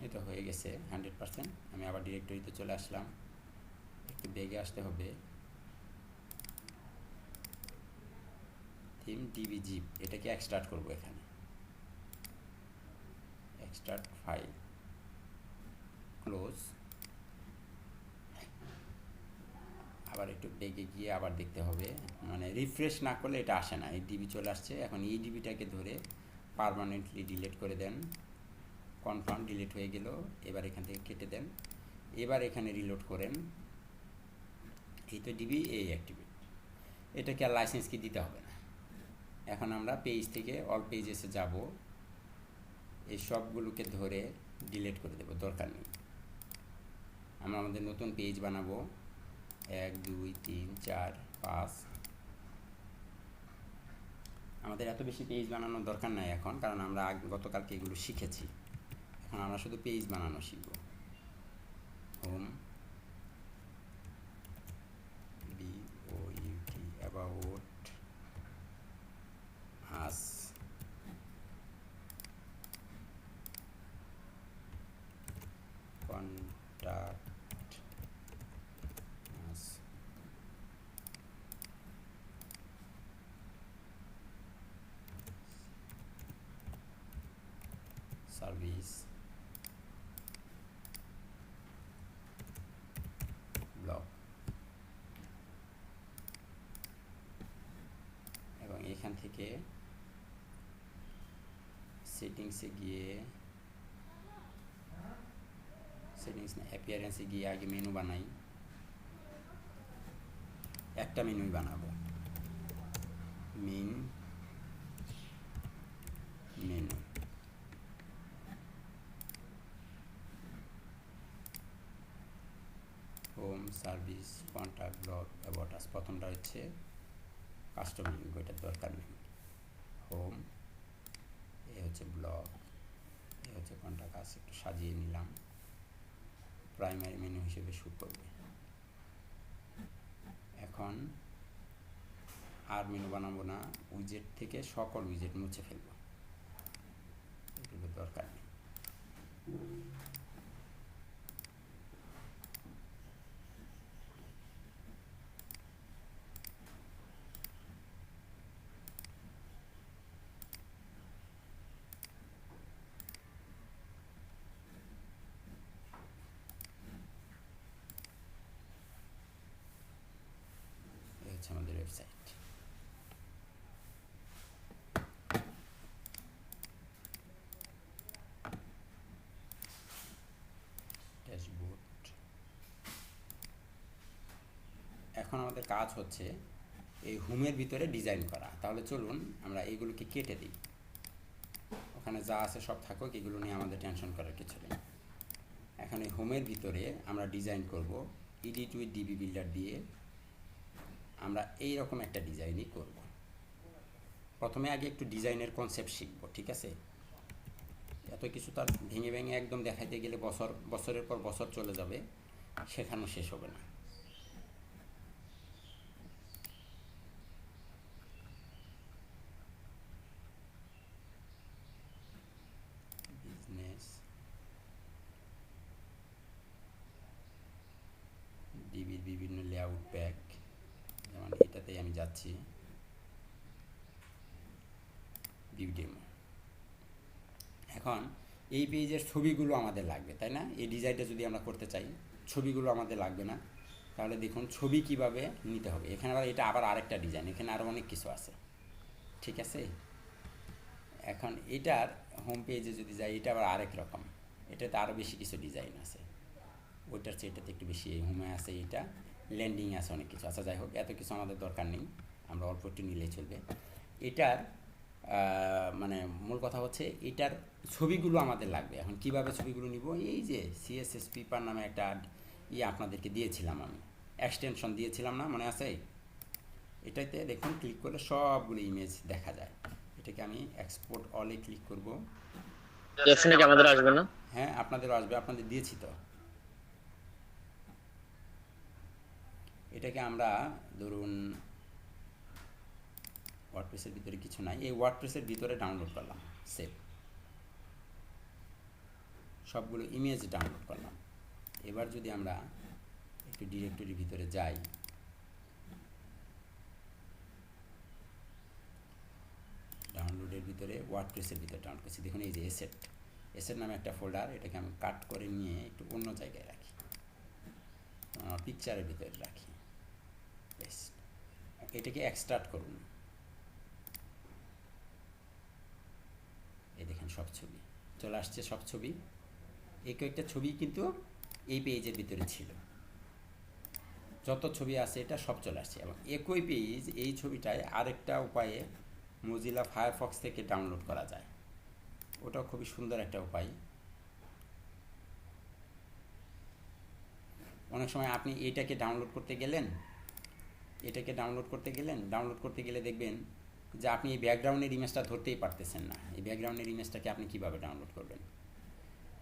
এটা হয়ে গেছে 100%। আমি আবার ডিরেক্টরিতে চলে আসলাম, একটু বেগে আসতে হবে। থিম ডিবিজিপ, এটাকে এক্সট্রাক্ট করব এখানে, এক্সট্রাক্ট ফাইল, ক্লোজ। আবার একটু বেগে গিয়ে আবার দেখতে হবে, মানে রিফ্রেশ না করলে এটা আসে না। এই ডিবি চলে আসছে। এখন এই ডিবিটাকে ধরে পার্মানেন্টলি ডিলিট করে দেন। কনফার্ম, ডিলিট হয়ে গেল। এবার এখান থেকে কেটে দেন। এবার এখানে রিলোড করেন। এই তো ডিবি এই অ্যাক্টিভেট, এটাকে আর লাইসেন্স কি দিতে হবে না। এখন আমরা পেজ থেকে অল পেজেসে যাব, এই সবগুলোকে ধরে ডিলিট করে দেব, দরকার নেই। আমরা আমাদের নতুন পেজ বানাবো, 1 2 3 4 5। আমাদের এত বেশি পেজ বানানোর দরকার নাই এখন, কারণ আমরা গতকালকে এগুলো শিখেছি। এখন আমরা শুধু পেজ বানানো শিখব। Home, BOUT, about us, contact us, service, blog. এবং এখান থেকে সেটিংসে গিয়ে, সেটিংস না, অ্যাপিয়ারেন্সে গিয়ে আগে মেনু বানাই। একটা মেনুই বানাবো, main menu. Home, service, contact, blog, about us. প্রথমটা হচ্ছে কাস্টমার লিঙ্ক, ওইটার দরকার নেই। হোম, এ হচ্ছে ব্লগ, এ হচ্ছে কন্ট্যাক্ট আস। একটু সাজিয়ে নিলাম, প্রাইমারি মেনু হিসেবে শুট করবে। এখন আর মেনু বানাবো না, উইজেট থেকে সকল উইজেট মুছে ফেলবো, এগুলো দরকার নেই। এই হচ্ছে আমাদের ওয়েবসাইট। ড্যাশবোর্ড। এখন আমাদের কাজ হচ্ছে এই হোমের ভিতরে ডিজাইন করা। তাহলে চলুন আমরা এইগুলোকে কেটে দিই, ওখানে যা আছে সব থাকুক, এগুলো নিয়ে আমাদের টেনশন করার কিছু নেই। এখন এই হোমের ভিতরে আমরা ডিজাইন করব এডিট উইথ ডিবি বিল্ডার দিয়ে। আমরা এই রকম একটা ডিজাইনই করব। প্রথমে আগে একটু ডিজাইনের কনসেপ্ট শিখব, ঠিক আছে? এত কিছু তার ভেঙে ভেঙে একদম দেখাইতে গেলে বছরের পর বছর চলে যাবে, শেখানো শেষ হবে না। বিজনেস, ডিবির বিভিন্ন লেআউট প্যাক, যেমন এটাতেই আমি যাচ্ছি, ভিউ ডেমো। এখন এই পেজের ছবিগুলো আমাদের লাগবে, তাই না? এই ডিজাইনটা যদি আমরা করতে চাই, ছবিগুলো আমাদের লাগবে না। তাহলে দেখুন ছবি কিভাবে নিতে হবে। এখানে আবার এটা আবার আরেকটা ডিজাইন, এখানে আরও অনেক কিছু আছে, ঠিক আছে? এখন এটার হোম পেজে যদি যাই, এটা আবার আরেক রকম, এটাতে আরও বেশি কিছু ডিজাইন আছে। ওইটার চেয়ে এটাতে একটু বেশি। এই হোমে আছে, এটা ল্যান্ডিং আছে, অনেক কিছু। আচ্ছা, যাই হোক, এত কিছু আমাদের দরকার নেই, আমরা অল্প একটু নিলেই চলবে। এটার মানে মূল কথা হচ্ছে এটার ছবিগুলো আমাদের লাগবে। এখন কিভাবে ছবিগুলো নিব? এই যে সিএসএস পেপার নামে একটা আপনাদেরকে দিয়েছিলাম, আমি এক্সটেনশন দিয়েছিলাম না, মনে আছে? এটাতে দেখুন ক্লিক করলে সবগুলো ইমেজ দেখা যায়। এটাকে আমি এক্সপোর্ট অলে ক্লিক করব। অপশনে কি আমাদের আসবে না? হ্যাঁ, আপনাদেরও আসবে, আপনাদের দিয়েছি তো। এটাকে আমরা ধরুন ওয়ার্ডপ্রেসের ভিতরে কিছু নাই, এই ওয়ার্ডপ্রেসের ভিতরে ডাউনলোড করলাম, সেভ। সবগুলো ইমেজ ডাউনলোড করলাম। এবার যদি আমরা একটু ডিরেক্টরির ভিতরে যাই, ডাউনলোডের ভিতরে ওয়ার্ডপ্রেসের ভিতরে ডাউনলোড করছি, দেখুন এই যে এসেট নামে একটা ফোল্ডার, এটাকে আমি কাট করে নিয়ে একটু অন্য জায়গায় রাখি, আমার পিকচারের ভিতরে রাখি। বেশ, এটাকে এক্সট্রাক্ট করুন। এই দেখেন সব ছবি চলে আসছে, সব ছবি, এই কয়েকটা ছবি কিন্তু এই পেজের ভিতরে ছিল, যত ছবি আছে এটা সব চলে আসছে। এবং একই পেজ, এই ছবিটায় আরেকটা উপায়ে মোজিলা ফায়ারফক্স থেকে ডাউনলোড করা যায়, ওটাও খুবই সুন্দর একটা উপায়। অনেক সময় আপনি এটাকে ডাউনলোড করতে গেলেন, ডাউনলোড করতে গেলে দেখবেন যে আপনি এই ব্যাকগ্রাউন্ডের ইমেজটা ধরতেই পারতেছেন না। এই ব্যাকগ্রাউন্ডের ইমেজটাকে আপনি কিভাবে ডাউনলোড করবেন?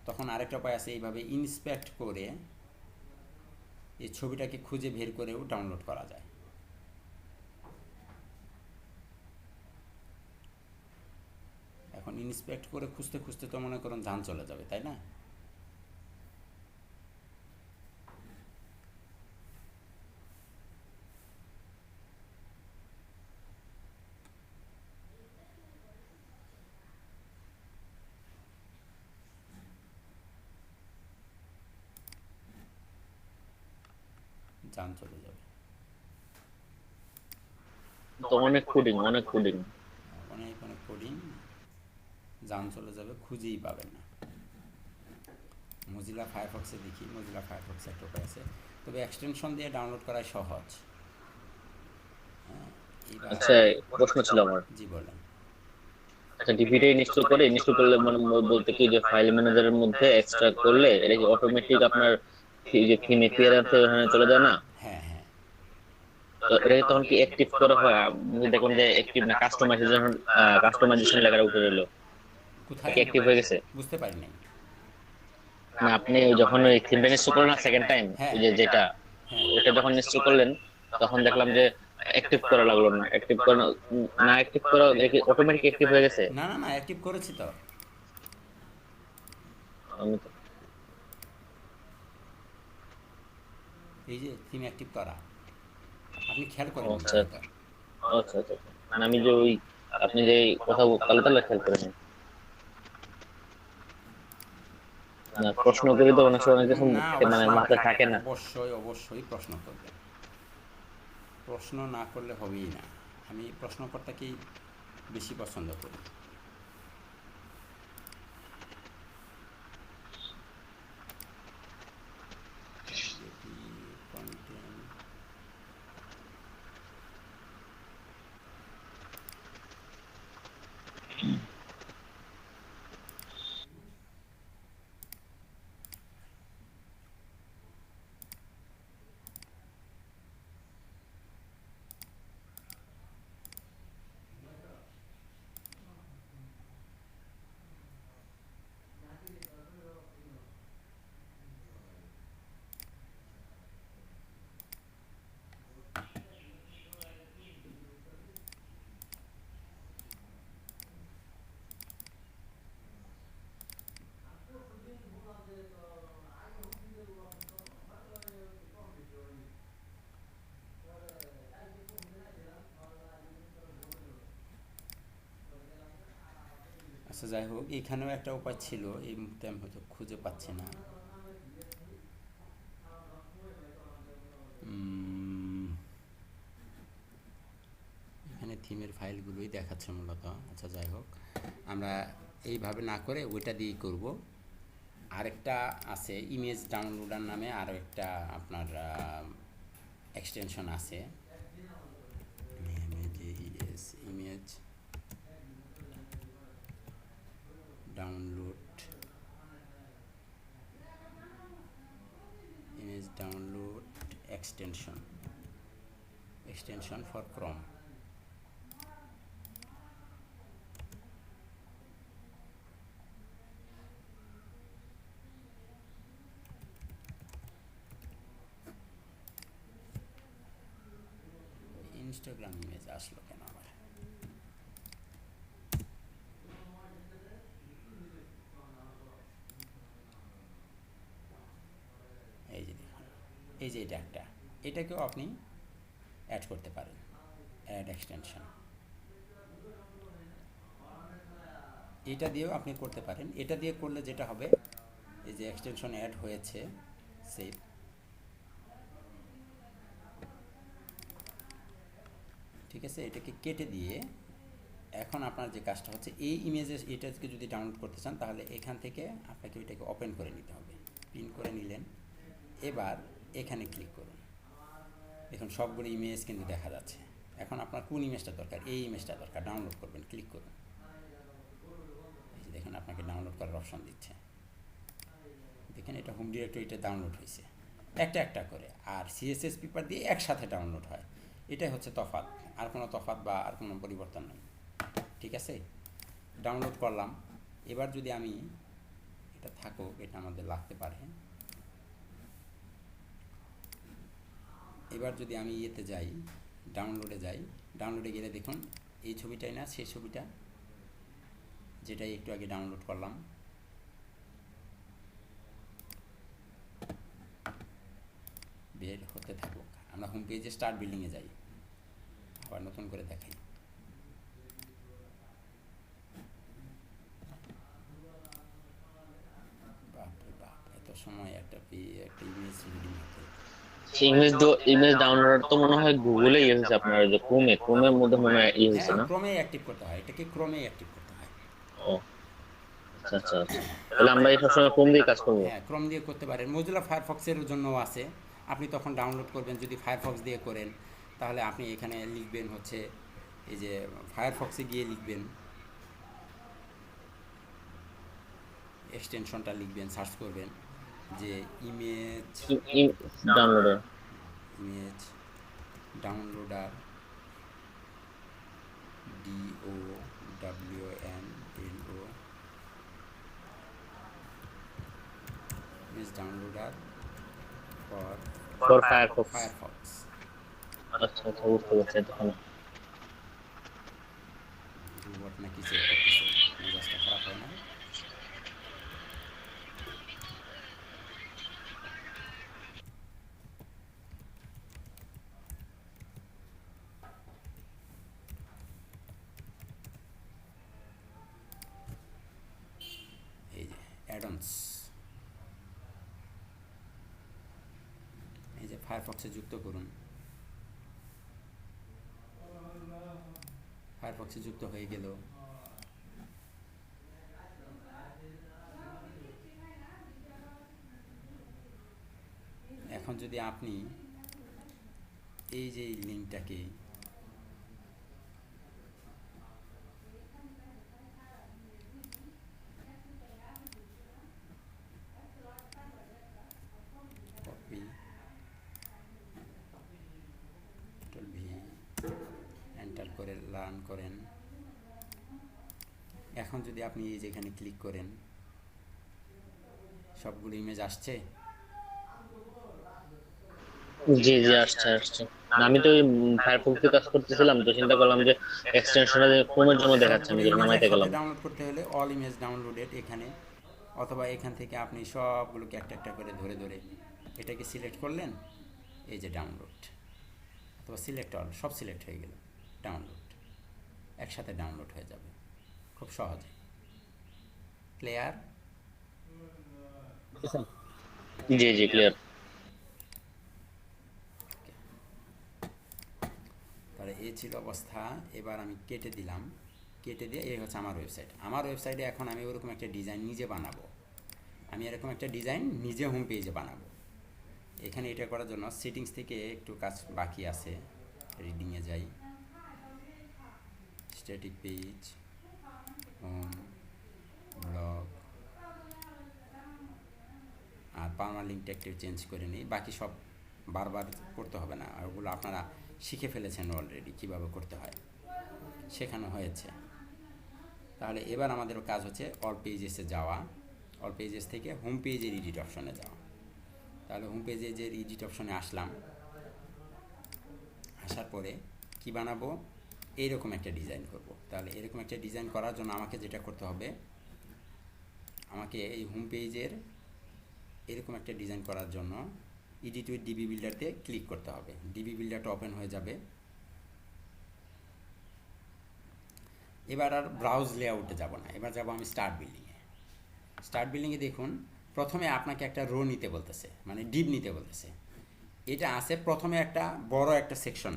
তখন আরেকটা উপায় আছে, এইভাবে ইন্সপেক্ট করে এই ছবিটাকে খুঁজে বের করেও ডাউনলোড করা যায়। এখন ইন্সপেক্ট করে খুঁজতে খুঁজতে তো মনে করুন ধান চলে যাবে, তাই না? জান চলে যাবে, তো অনেক কোডিং অনেক কোডিং, জান চলে যাবে, খুঁজেই পাবেন না। মোজিলা ফায়ারফক্সে দেখি, মোজিলা ফায়ারফক্সে একটা উপায় আছে, তবে এক্সটেনশন দিয়ে ডাউনলোড করাই সহজ। আচ্ছা, প্রশ্ন ছিল আমার। জি বলেন। আচ্ছা, ডিভিটা ইনস্টল করলে মানে বলতে কি যে ফাইল ম্যানেজারের মধ্যে এক্সট্রাক্ট করলে এটা কি অটোমেটিক আপনার এই যে থিম ক্লিয়ারেন্স ওখানে চলে যায় না? হ্যাঁ হ্যাঁ, তো এটা তখন কি অ্যাক্টিভ করা হয়? দেখুন যে অ্যাক্টিভ না, কাস্টমাইজেশন লেখাটা উঠে এলো, কোথায় কি অ্যাক্টিভ হয়ে গেছে? বুঝতে পারি নাই। না, আপনি যখন ওই থিমটা ইনস্টল করলেন না সেকেন্ড টাইম, হ্যাঁ ওই যে যেটা হ্যাঁ, ওটা যখন ইনস্টল করলেন তখন দেখলাম যে অ্যাক্টিভ করা লাগলো না, অ্যাক্টিভ করা অটোমেটিক অ্যাক্টিভ হয়ে গেছে। না না না, অ্যাক্টিভ করেছি তো। আমি তো এই যে থিম অ্যাক্টিভ করা, আপনি খেয়াল ও করেন আচ্ছা তো। আচ্ছা আচ্ছা আচ্ছা। মানে আমি যে ওই আপনি যে কথা তাহলে তাহলে খেয়াল করে নিন। না, প্রশ্ন করি তো অনেক সময় অনেক কিছু না, মানে মাথায় থাকে না। অবশ্যই অবশ্যই প্রশ্ন করবেন, প্রশ্ন না করলে হবেই না। আমি প্রশ্নকর্তাকেই বেশি পছন্দ করি। আচ্ছা যাই হোক, এখানেও একটা উপায় ছিল, এই মুহূর্তে আমি হয়তো খুঁজে পাচ্ছি না। এখানে থিমের ফাইলগুলোই দেখাচ্ছে মূলত। আচ্ছা যাই হোক, আমরা এইভাবে না করে ওইটা দিয়েই করব। আরেকটা আছে ইমেজ ডাউনলোডার নামে, আরও একটা আপনার এক্সটেনশন আছে, image download, extension for Chrome. Instagram image আসলো কেন আমার? এই যে এটা একটা, এটাকেও আপনি অ্যাড করতে পারেন, অ্যাড এক্সটেনশন, এটা দিয়েও আপনি করতে পারেন। এটা দিয়ে করলে যেটা হবে, এই যে এক্সটেনশন অ্যাড হয়েছে, সেভ, ঠিক আছে, এটাকে কেটে দিয়ে এখন আপনার যে কাজটা হচ্ছে, এই ইমেজের এটাকে যদি ডাউনলোড করতে চান তাহলে এখান থেকে আপনাকে এটাকে ওপেন করে নিতে হবে, পিন করে নিলেন। এবার এখানে ক্লিক করুন, দেখুন সবগুলো ইমেজ কিন্তু দেখা যাচ্ছে। এখন আপনার কোন ইমেজটা দরকার, এই ইমেজটা দরকার, ডাউনলোড করবেন, ক্লিক করুন। এই যে দেখুন আপনাকে ডাউনলোড করার অপশন দিচ্ছে, দেখেন এটা হোম ডিরেক্টরিটা ডাউনলোড হয়েছে একটা একটা করে, আর সিএসএস পেপার দিয়ে একসাথে ডাউনলোড হয়। এটাই হচ্ছে তফাৎ, আর কোনো তফাৎ বা আর কোনো পরিবর্তন নেই, ঠিক আছে। ডাউনলোড করলাম। এবার যদি আমি, এটা থাকুক, এটা আমাদের লাগতে পারে, এবার যদি আমি ইয়েতে যাই, ডাউনলোডে যাই, ডাউনলোডে গেলে দেখুন এই ছবিটাই না, সেই ছবিটা যেটাই একটু আগে ডাউনলোড করলাম, বের হতে থাকুক। আমরা হোম পেজে স্টার্ট বিল্ডিংয়ে যাই, আবার নতুন করে দেখাই। বাপরে বাপ, এত সময় একটা ইমেজ রিডিং হতে। ইমেজ ডাউনলোড তো মনে হয় গুগলে ইয়ে হয়েছে, আপনার যে ক্রোমের মধ্যে মনে হয় ইয়ে হয়েছে হ্যাঁ, না? ক্রমে অ্যাক্টিভ করতে হয়, এটাকে ক্রমে অ্যাক্টিভ করতে হয়। ও আচ্ছা আচ্ছা আচ্ছা, তাহলে আমরা এই সবসময় ক্রোম দিয়ে কাজ করবো। হ্যাঁ, ক্রম দিয়ে করতে পারেন। মোজিলা ফায়ারফক্সের জন্যও আছে, আপনি তখন ডাউনলোড করবেন। যদি ফায়ারফক্স দিয়ে করেন তাহলে আপনি এখানে লিখবেন হচ্ছে, এই যে ফায়ারফক্সে গিয়ে লিখবেন, এক্সটেনশনটা লিখবেন, সার্চ করবেন যে image downloader. Image downloader, DOWNLO, image downloader for Firefox. Firefox. আচ্ছা আচ্ছা, বুঝতে পারছি তখন। রোবট নাকি চেক করতেছে, মেজাজটা খারাপ হয় না? এই যে অ্যাডন্স, এই যে ফায়ারফক্সে যুক্ত করুন। ফায়ারফক্সে যুক্ত হয়ে গেল। এখন যদি আপনি এই যে লিঙ্কটাকে কপি, Ctrl+V, এন্টার করে রান করেন। এখন যদি আপনি এই যেখানে ক্লিক করেন, সবগুলো ইমেজ আসছে। জি জি, আসছে আসছে। আমি তো ফায়ারফক্সে কাজ করতেছিলাম, তো চিন্তা করলাম যে এক্সটেনশনটা ক্রোমের জন্য দেখাচ্ছে, আমি সবগুলো যেটা ইমেজ নামাইতে একসাথে গেলাম। ডাউনলোড করতে হলে অল ইমেজ ডাউনলোডেড এখানে, অথবা এখান থেকে আপনি সবগুলোকে একটা একটা করে ধরে ধরে এটাকে সিলেক্ট করলেন, এই যে ডাউনলোড, অথবা সিলেক্ট অল, সব সিলেক্ট হয়ে গেল, ডাউনলোড, একসাথে ডাউনলোড হয়ে যাবে খুব সহজে। ক্লিয়ার? জি জি, ক্লিয়ার। তাহলে এই ছিল অবস্থা। এবার আমি কেটে দিলাম, কেটে দিয়ে এই হচ্ছে আমার ওয়েবসাইট। আমার ওয়েবসাইটে এখন আমি ওরকম একটা ডিজাইন নিজে বানাবো, আমি এরকম একটা ডিজাইন নিজে হোম পেজে বানাবো। এখানে এটা করার জন্য সেটিংস থেকে একটু কাজ বাকি আছে, রিডিংয়ে যাই, স্ট্যাটিক পেজ, হোম, ব্লগ, আর পার্মালিঙ্কটা একটু চেঞ্জ করে নিই। বাকি সব বারবার করতে হবে না, আর ওগুলো আপনারা শিখে ফেলেছেন অলরেডি, কীভাবে করতে হয় শেখানো হয়েছে। তাহলে এবার আমাদের কাজ হচ্ছে অল পেজেসে যাওয়া, অল পেজেস থেকে হোম পেজের এডিট অপশনে যাওয়া। তাহলে হোম পেজে যে এডিট অপশনে আসলাম, আসার পরে কি বানাবো, এইরকম একটা ডিজাইন করব। তাহলে এরকম একটা ডিজাইন করার জন্য আমাকে যেটা করতে হবে, আমাকে এই হোম পেজের এরকম একটা ডিজাইন করার জন্য এডিট উইথ ডিবি বিল্ডারতে ক্লিক করতে হবে, ডিবি বিল্ডারটা ওপেন হয়ে যাবে। এবার আর ব্রাউজ লেআউটে যাব না, এবার যাব আমি স্টার্ট বিল্ডিংয়ে। স্টার্ট বিল্ডিংয়ে দেখুন প্রথমে আপনাকে একটা রো নিতে বলতেছে, মানে ডিপ নিতে বলতেছে। এটা আছে প্রথমে একটা বড় একটা সেকশন,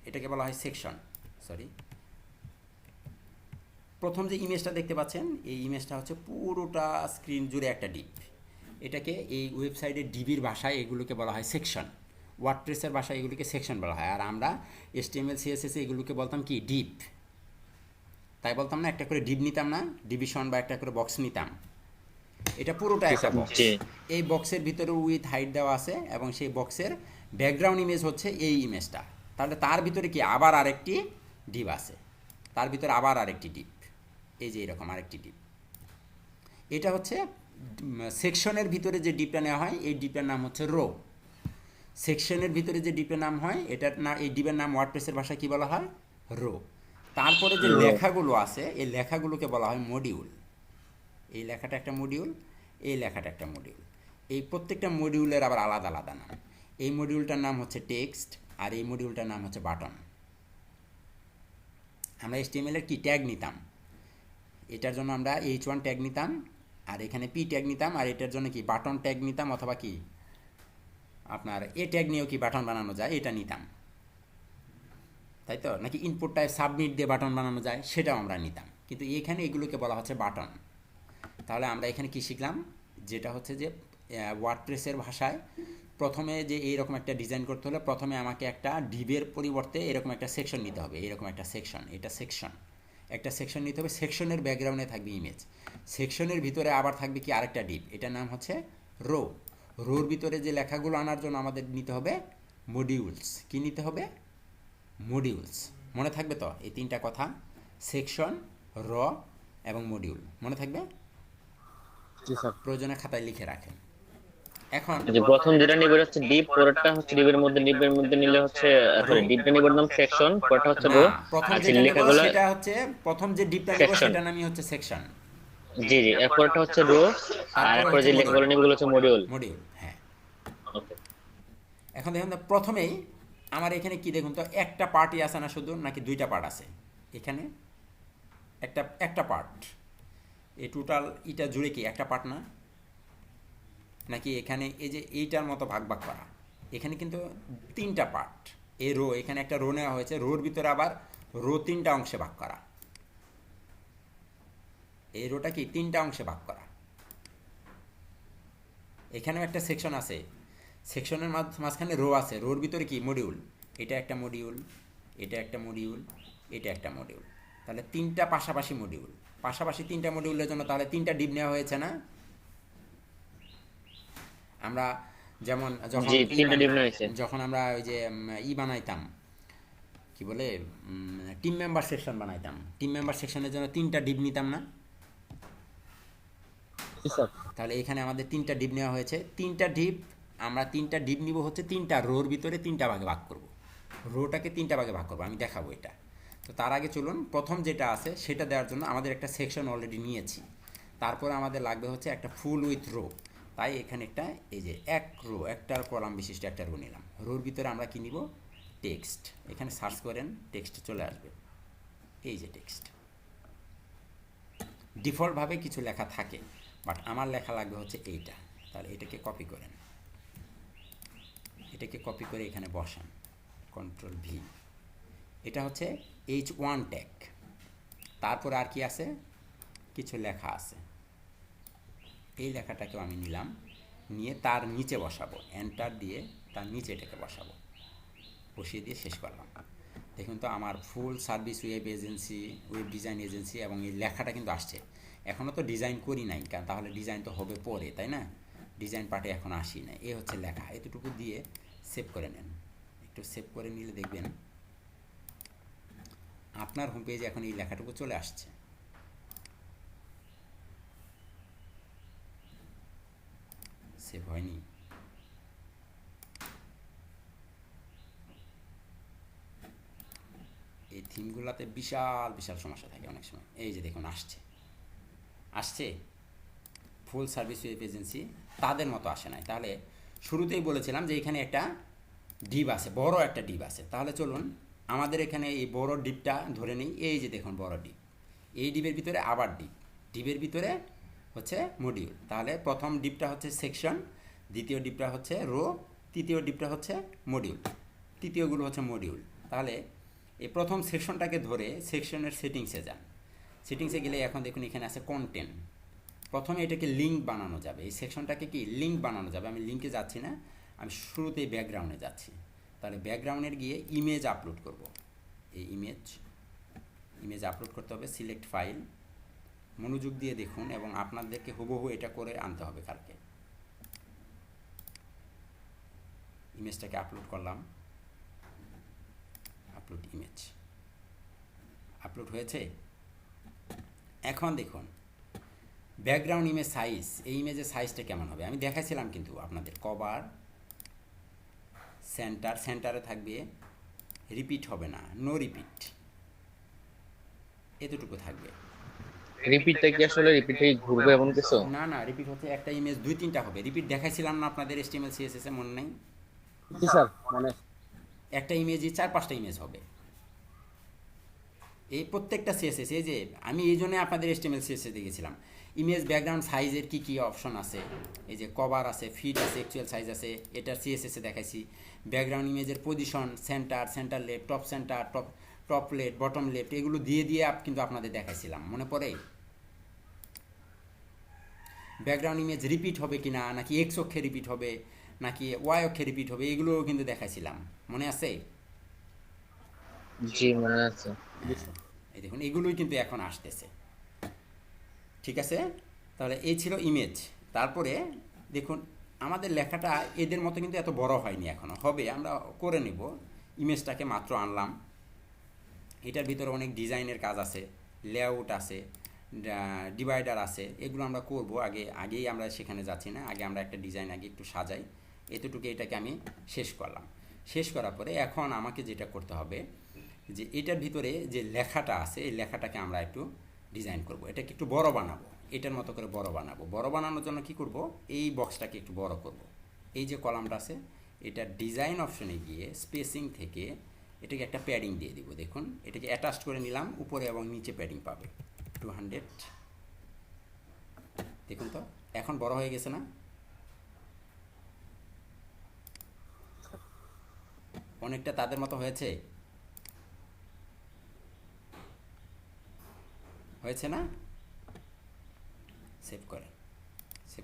এটাকে বলা হয় সেকশন। সরি, প্রথম যে ইমেজটা দেখতে পাচ্ছেন এই ইমেজটা হচ্ছে পুরোটা স্ক্রিন জুড়ে একটা ডিপ। এটাকে এই ওয়েবসাইটের ডিবির ভাষায় এগুলোকে বলা হয় সেকশন, ওয়ার্ডপ্রেসের ভাষায় এগুলোকে সেকশন বলা হয়। আর আমরা HTML CSS এগুলোকে বলতাম কি ডিপ, তাই বলতাম না একটা করে ডিপ নিতাম না, ডিভিশন বা একটা করে বক্স নিতাম। এটা পুরোটা একটা বক্স, এই বক্সের ভিতরে উইথ হাইট দেওয়া আছে এবং সেই বক্সের ব্যাকগ্রাউন্ড ইমেজ হচ্ছে এই ইমেজটা। তাহলে তার ভিতরে কি আবার আরেকটি ডিপ আছে, তার ভিতরে আবার আরেকটি ডিপ, এই যে এরকম আরেকটি ডিপ। এটা হচ্ছে সেকশনের ভিতরে যে ডিপটা নেওয়া হয় এই ডিপটার নাম হচ্ছে রো। সেকশনের ভিতরে যে ডিপের নাম হয় এটার না, এই ডিপের নাম ওয়ার্ডপ্রেসের ভাষায় কী বলা হয়? রো। তারপরে যে লেখাগুলো আছে এই লেখাগুলোকে বলা হয় মডিউল। এই লেখাটা একটা মডিউল, এই লেখাটা একটা মডিউল। এই প্রত্যেকটা মডিউলের আবার আলাদা আলাদা নাম। এই মডিউলটার নাম হচ্ছে টেক্সট আর এই মডিউলটার নাম হচ্ছে বাটন। আমরা HTML এর কি ট্যাগ নিতাম, এটার জন্য আমরা H1 ট্যাগ নিতাম আর এখানে P ট্যাগ নিতাম, আর এটার জন্য কি বাটন ট্যাগ নিতাম, অথবা কি আপনার এ ট্যাগ নিয়েও কি বাটন বানানো যায় এটা নিতাম, তাই তো? নাকি ইনপুট টাইপ সাবমিট দিয়ে বাটন বানানো যায় সেটাও আমরা নিতাম, কিন্তু এখানে এগুলোকে বলা হচ্ছে বাটন। তাহলে আমরা এখানে কি শিখলাম, যেটা হচ্ছে যে ওয়ার্ডপ্রেসের ভাষায় প্রথমে যে এইরকম একটা ডিজাইন করতে হলে প্রথমে আমাকে একটা ডিবের পরিবর্তে এরকম একটা সেকশন নিতে হবে, এরকম একটা সেকশন, এটা সেকশন, একটা সেকশন নিতে হবে। সেকশনের ব্যাকগ্রাউন্ডে থাকবে ইমেজ, সেকশনের ভিতরে আবার থাকবে কি আরেকটা ডিপ, এটার নাম হচ্ছে রো। রোর ভিতরে যে লেখাগুলো আনার জন্য আমাদের নিতে হবে মডিউলস। কি নিতে হবে? মডিউলস। মনে থাকবে তো এই তিনটা কথা, সেকশন, র এবং মডিউল, মনে থাকবে? প্রয়োজনে খাতায় লিখে রাখেন। এখন যে প্রথম যেটা নিবে হচ্ছে ডিপ, পরেরটা হচ্ছে ডিপের মধ্যে নিলে হচ্ছে সরি ডিপটা নিবার নাম সেকশন, পরেরটা হচ্ছে রো, প্রথম আর যেটা নেব লেখাগুলো সেটা হচ্ছে প্রথম যে ডিপটা নেব সেটা নামই হচ্ছে সেকশন। জি জি, এরপরটা হচ্ছে রো, আর এরপরে যে লেখাগুলো নিবে হচ্ছে মডিউল। মডিউল, হ্যাঁ। ওকে, এখন দেখুন তো প্রথমেই আমার এখানে কি দেখুন তো একটা পার্টই আছে না শুধু, নাকি দুইটা পার্ট আছে? এখানে একটা পার্ট, এই টোটাল এটা জুড়ে কি একটা পার্ট না? নাকি এখানে এই যে এইটার মতো ভাগ ভাগ করা, এখানে কিন্তু তিনটা পার্ট। এই রো, এখানে একটা রো নেওয়া হয়েছে, রোর ভিতরে আবার রো তিনটা অংশে ভাগ করা। এই রোটা কি তিনটা অংশে ভাগ করা। এখানেও একটা সেকশন আছে, সেকশনের মাঝখানে রো আছে, রোর ভিতরে কি মডিউল, এটা একটা মডিউল, এটা একটা মডিউল, এটা একটা মডিউল। তাহলে তিনটা পাশাপাশি মডিউল, পাশাপাশি তিনটা মডিউলের জন্য তাহলে তিনটা ডিপ নেওয়া হয়েছে না? আমরা যেমন যখন আমরা ওই যে বানাইতাম কি বলে টিম মেম্বার সেকশন বানাইতাম, টিম মেম্বার সেকশনের জন্য তিনটা ডিপ নিতাম না? তাহলে এখানে আমাদের তিনটা ডিপ নেওয়া হয়েছে। তিনটা ডিপ, আমরা তিনটা ডিপ নিব হচ্ছে তিনটা রোর ভিতরে তিনটা ভাগে ভাগ করব, রোটাকে তিনটা ভাগে ভাগ করবো, আমি দেখাবো এটা। তো তার আগে চলুন প্রথম যেটা আছে সেটা দেওয়ার জন্য আমাদের একটা সেকশন অলরেডি নিয়েছি, তারপর আমাদের লাগবে হচ্ছে একটা ফুল উইথ রো। তাই এখানে একটা এই যে এক রো, একটার কলাম বিশিষ্ট একটা রো নিলাম। রোর ভিতরে আমরা কি নিব? টেক্সট। এখানে সার্চ করেন টেক্সট চলে আসবে, এই যে টেক্সট। ডিফল্টভাবে কিছু লেখা থাকে, বাট আমার লেখা লাগবে হচ্ছে এইটা। তাহলে এটাকে কপি করেন, এটাকে কপি করে এখানে বসান, কন্ট্রোল ভি। এটা হচ্ছে H1 ট্যাগ। তারপরে আর কি আছে? কিছু লেখা আছে, এই লেখাটাকেও আমি নিলাম, নিয়ে তার নিচে বসাবো, এন্টার দিয়ে তার নিচে এটাকে বসাবো, বসিয়ে দিয়ে শেষ করলাম। দেখুন তো আমার ফুল service web agency, web design agency, এবং এই লেখাটা কিন্তু আসছে। এখনও তো ডিজাইন করি নাই, কারণ তাহলে ডিজাইন তো হবে পরে, তাই না? ডিজাইন পার্টে এখন আসি না। এ হচ্ছে লেখা, এতটুকু দিয়ে সেভ করে নেন। একটু সেভ করে নিলে দেখবেন আপনার হোম পেজে এখন এই লেখাটুকু চলে আসছে। সেভ হয়নি? এই থিমগুলোতে বিশাল বিশাল সমস্যা থাকে অনেক সময়। এই যে দেখুন আসছে ফুল সার্ভিস ওয়েব এজেন্সি, তাদের মতো আসে নাই। তাহলে শুরুতেই বলেছিলাম যে এখানে একটা ডিপ আছে, বড় একটা ডিপ আছে। তাহলে চলুন আমাদের এখানে এই বড় ডিপটা ধরে নিই। এই যে দেখুন বড় ডিপ, এই ডিপের ভিতরে আবার ডিপ, ডিপের ভিতরে হচ্ছে মডিউল। তাহলে প্রথম ডিপটা হচ্ছে সেকশন, দ্বিতীয় ডিপটা হচ্ছে রো, তৃতীয় ডিপটা হচ্ছে মডিউল, তৃতীয়গুলো হচ্ছে মডিউল। তাহলে এই প্রথম সেকশনটাকে ধরে সেকশনের সেটিংসে যান। সেটিংসে গেলে এখন দেখুন এখানে আছে কন্টেন্ট। প্রথমে এটাকে লিঙ্ক বানানো যাবে, এই সেকশনটাকে কি লিঙ্ক বানানো যাবে। আমি লিঙ্কে যাচ্ছি না, আমি শুরুতেই ব্যাকগ্রাউন্ডে যাচ্ছি। তাহলে ব্যাকগ্রাউন্ডের গিয়ে ইমেজ আপলোড করব। এই ইমেজ আপলোড করতে হবে। সিলেক্ট ফাইল, মনোযোগ দিয়ে দেখুন এবং আপনাদেরকে হুবহু এটা করে আনতে হবে কালকে। ইমেজটাকে আপলোড করলাম, আপলোড ইমেজ, আপলোড হয়েছে। এখন দেখুন ব্যাকগ্রাউন্ড ইমেজ সাইজ, এই ইমেজের সাইজটা কেমন হবে আমি দেখাইছিলাম কিন্তু আপনাদের। কভার, সেন্টারে থাকবে, রিপিট হবে না, নো রিপিট, এতটুকু থাকবে। রিপিটটা কি আসলে রিপিটে ঘুরবে এমন কিছু? না না, রিপিট হচ্ছে একটা ইমেজ 2-3টা হবে। রিপিট দেখাইছিলাম না আপনাদের HTML CSS এ, মনে নেই? জি স্যার, মানে একটা ইমেজই 4-5টা ইমেজ হবে এই প্রত্যেকটা CSS। এই যে আমি এই জন্য আপনাদের HTML CSS দেখেছিলাম ইমেজ ব্যাকগ্রাউন্ড সাইজের কি কি অপশন আছে। এই যে কভার আছে, ফিট আছে, অ্যাকচুয়াল সাইজ আছে, এটা CSS এ দেখাইছি। ব্যাকগ্রাউন্ড ইমেজের position, centre left, top centre, top left, bottom left, এগুলো দিয়ে কিন্তু আপনাদের দেখাইছিলাম, মনে পড়ে? ব্যাকগ্রাউন্ড ইমেজ রিপিট হবে কিনা, নাকি এক্স অক্ষে রিপিট হবে, নাকি ওয়াই অক্ষে রিপিট হবে, এগুলোও কিন্তু দেখাইছিলাম, মনে আছে? জি মনে আছে। এই দেখুন এগুলোই কিন্তু এখন আসতেছে, ঠিক আছে? তাহলে এই ছিল ইমেজ। তারপরে দেখুন আমাদের লেখাটা এদের মতো কিন্তু এত বড় হয়নি, এখনও হবে, আমরা করে নেব। ইমেজটাকে মাত্র আনলাম, এটার ভিতরে অনেক ডিজাইনের কাজ আছে, লেআউট আছে, ডিভাইডার আছে, এগুলো আমরা করব। আগেই আমরা সেখানে যাচ্ছি না, আগে আমরা একটা ডিজাইন আগে একটু সাজাই। এতটুকু এটাকে আমি শেষ করলাম। শেষ করার পরে এখন আমাকে যেটা করতে হবে যে এটার ভিতরে যে লেখাটা আছে এই লেখাটাকে আমরা একটু ডিজাইন করব, এটাকে একটু বড় বানাবো, এটার মতো করে বড় বানাবো। বড় বানানোর জন্য কি করব, এই বক্সটাকে একটু বড় করব। এই যে কলামটা আছে এটা ডিজাইন অপশনে গিয়ে স্পেসিং থেকে এটাকে একটা প্যাডিং দিয়ে দিব। দেখুন এটাকে অ্যাটাচ করে নিলাম, উপরে এবং নিচে প্যাডিং পাবে 200। দেখুন তো এখন বড় হয়ে গেছে না? অনেকটা তাদের মতো হয়েছে, হয়েছে না? সেভ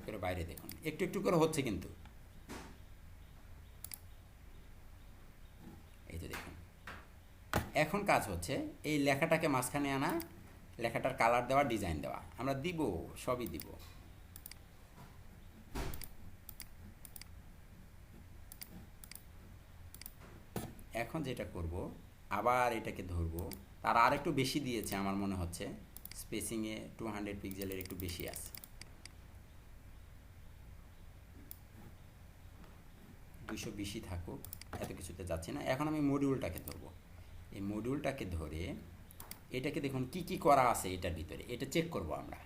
করে বাইরে দেখুন একটু একটু করে হচ্ছে কিন্তু। এই যে দেখুন এখন কাজ হচ্ছে এই লেখাটাকে মাঝখানে আনা, লেখাটার কালার দেওয়া, ডিজাইন দেওয়া, আমরা দিব, সবই দিব। এখন যেটা করব আবার এটাকে ধরবো, তার আর একটু বেশি দিয়েছে আমার মনে হচ্ছে, স্পেসিংয়ে 200 পিক্সেলের একটু বেশি আছে, 220ই থাকুক, এত কিছুতে যাচ্ছি না। এখন আমি মডিউলটাকে ধরবো, এই মডিউলটাকে ধরে এটাকে দেখুন কি কি করা আছে এটার ভিতরে, এটা চেক করব আমরা।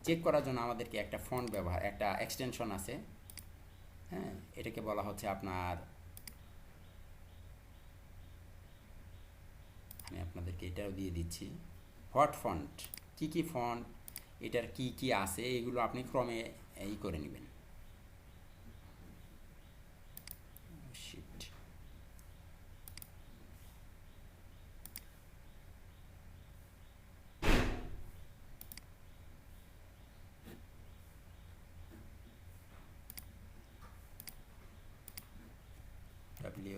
চেক করার জন্য আমাদেরকে একটা ফন্ট ব্যবহার, একটা এক্সটেনশন আছে, হ্যাঁ, এটাকে বলা হচ্ছে আপনার, আমি আপনাদেরকে এটাও দিয়ে দিচ্ছি, হোয়াট ফন্ট, কি কি ফন্ট, এটার কি কি আছে এগুলো আপনি ক্রমে এই করে নেবেন। Shit,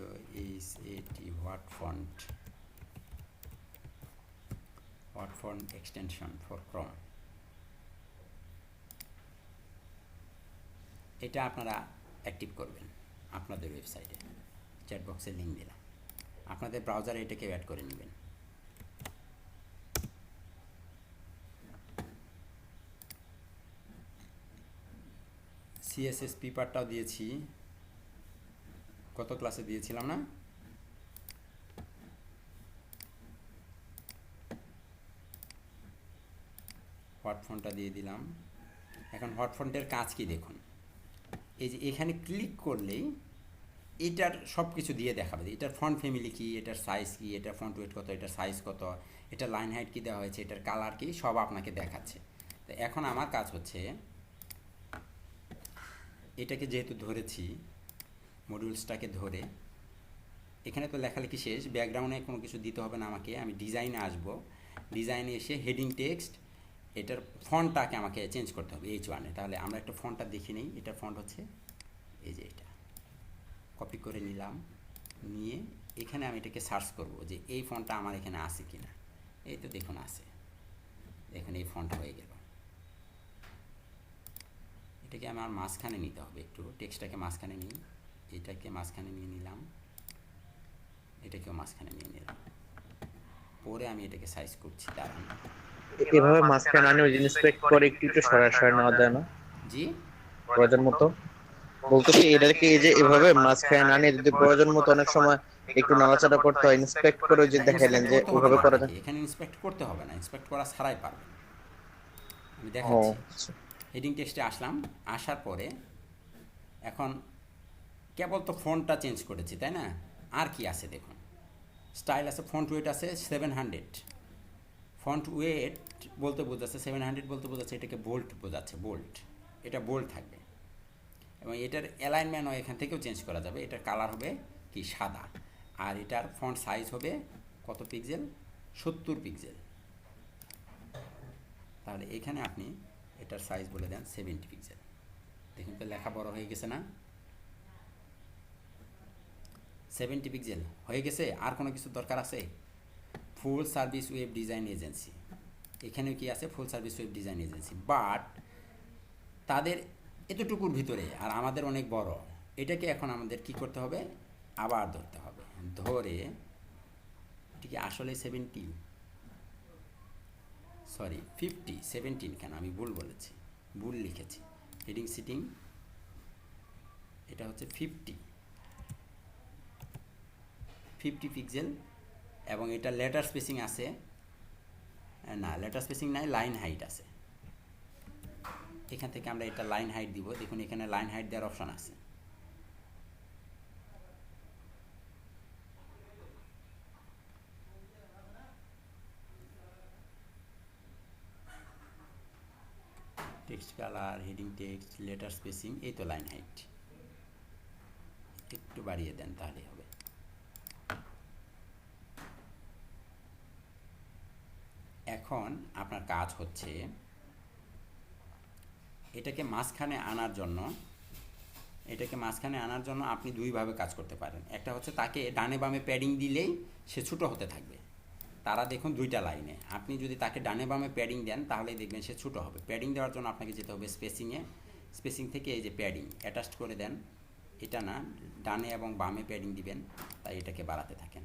WHAT, what font extension for Chrome. এটা আপনারা অ্যাক্টিভ করবেন আপনাদের ওয়েবসাইটে, চ্যাট বক্সের লিঙ্ক দিলাম, আপনাদের ব্রাউজারে এটাকে অ্যাড করে নেবেন। CSS পেপারটাও দিয়েছি, গত ক্লাসে দিয়েছিলাম না? হোয়াট ফন্টটা দিয়ে দিলাম। এখন হোয়াট ফন্টের কাজ কি দেখুন, এই যে এখানে ক্লিক করলেই এটার সব কিছু দিয়ে দেখাবে, এটার ফন্ট ফ্যামিলি কী, এটার সাইজ কী, এটার ফন্ট ওয়েট কত, এটার সাইজ কত, এটার লাইন হাইট কী দেওয়া হয়েছে, এটার কালার কী, সব আপনাকে দেখাচ্ছে। তো এখন আমার কাজ হচ্ছে এটাকে যেহেতু ধরেছি, মডিউলসটাকে ধরে এখানে তো লেখালেখি শেষ, ব্যাকগ্রাউন্ডে কোনো কিছু দিতে হবে না আমাকে। আমি ডিজাইনে আসব, ডিজাইনে এসে হেডিং টেক্সট, এটার ফন্টটাকে আমাকে চেঞ্জ করতে হবে H1-এ। তাহলে আমরা একটা ফন্টটা দেখে নিই। এটার ফন্ট হচ্ছে এই যে এটা, কপি করে নিলাম, নিয়ে এখানে আমি এটাকে সার্চ করব যে এই ফন্টটা আমার এখানে আছে কি না। এই তো দেখুন আছে, দেখুন এই ফন্ট হয়ে গেল। এটাকে আমার মাঝখানে নিতে হবে, একটু টেক্সটটাকে মাঝখানে নিই, এটাকে মাঝখানে নিয়ে নিলাম, এটাকেও মাঝখানে নিয়ে নিলাম, পরে আমি এটাকে সাইজ করছি। দাঁড়ান, এভাবে মাঝখানে আনে ইন্সপেক্ট করে একটু একটু সরাসরি নেওয়া যায় না জি প্রয়োজন মতো? বলতেছি এটাকে এই যে এভাবে মাঝখানে আনে যদি প্রয়োজন মতো অনেক সময় একটু নাড়াচাড়া করতে হয়, ইন্সপেক্ট করে যে দেখাইলেন যে ইন্সপেক্ট করতে ওভাবে হবে করা না, যায়। এখানে ইন্সপেক্ট করতে হবে না, ইন্সপেক্ট করা ছাড়াই পারবেন। আমি ও দেখাচ্ছি। আচ্ছা। হেডিং টেক্সটে আসলাম, আসার পরে এখন কেবল তো ফন্টটা চেঞ্জ করেছি, তাই না? আর কি আছে দেখুন, স্টাইল আছে, ফন্ট ওয়েট আছে 700, ফন্ট ওয়েট বলতে বোঝাচ্ছে 700, বলতে বোঝাচ্ছে এটাকে বোল্ট বোঝাচ্ছে, বোল্ট, এটা বোল্ট থাকবে। এবং এটার অ্যালাইনমেন্টও এখান থেকেও চেঞ্জ করা যাবে। এটার কালার হবে কি সাদা, আর এটার ফন্ট সাইজ হবে কত পিক্সেল, 70 পিক্সেল। তাহলে এখানে আপনি এটার সাইজ বলে দেন 70 পিক্সেল। দেখুন তো লেখা বড় হয়ে গেছে না, 70 পিক্সেল হয়ে গেছে। আর কোনো কিছু দরকার আছে? ফুল সার্ভিস ওয়েব ডিজাইন এজেন্সি, এখানেও কি আছে, ফুল service web design agency, but তাদের এতটুকুর ভিতরে আর আমাদের অনেক বড়। এটাকে এখন আমাদের কি করতে হবে, আবার ধরতে হবে, ধরে এটিকে আসলে 70, সরি 50, 17 কেন, আমি ভুল বলেছি, ভুল লিখেছি। হেডিং সিটিং এটা হচ্ছে 50 পিক্সেল, এবং এটা লেটার স্পেসিং আছে না, লেটার স্পেসিং নাই, লাইন হাইট আছে। এখান থেকে আমরা এটা লাইন হাইট দিব। দেখুন এখানে লাইন হাইট দেওয়ার অপশন আছে। Text colour, heading text, letter spacing, এই তো লাইন হাইট। একটু বাড়িয়ে দেন তাহলেই হবে। এখন আপনার কাজ হচ্ছে এটাকে মাঝখানে আনার জন্য আপনি দুইভাবে কাজ করতে পারেন। একটা হচ্ছে তাকে ডানে বামে প্যাডিং দিলেই সে ছোটো হতে থাকবে। তারা দেখুন দুইটা লাইনে, আপনি যদি তাকে ডানে বামে প্যাডিং দেন তাহলেই দেখবেন সে ছোটো হবে। প্যাডিং দেওয়ার জন্য আপনাকে যেতে হবে স্পেসিংয়ে, স্পেসিং থেকে এই যে প্যাডিং অ্যাটাচড করে দেন, এটা না, ডানে এবং বামে প্যাডিং দিবেন, তাই এটাকে বাড়াতে থাকেন।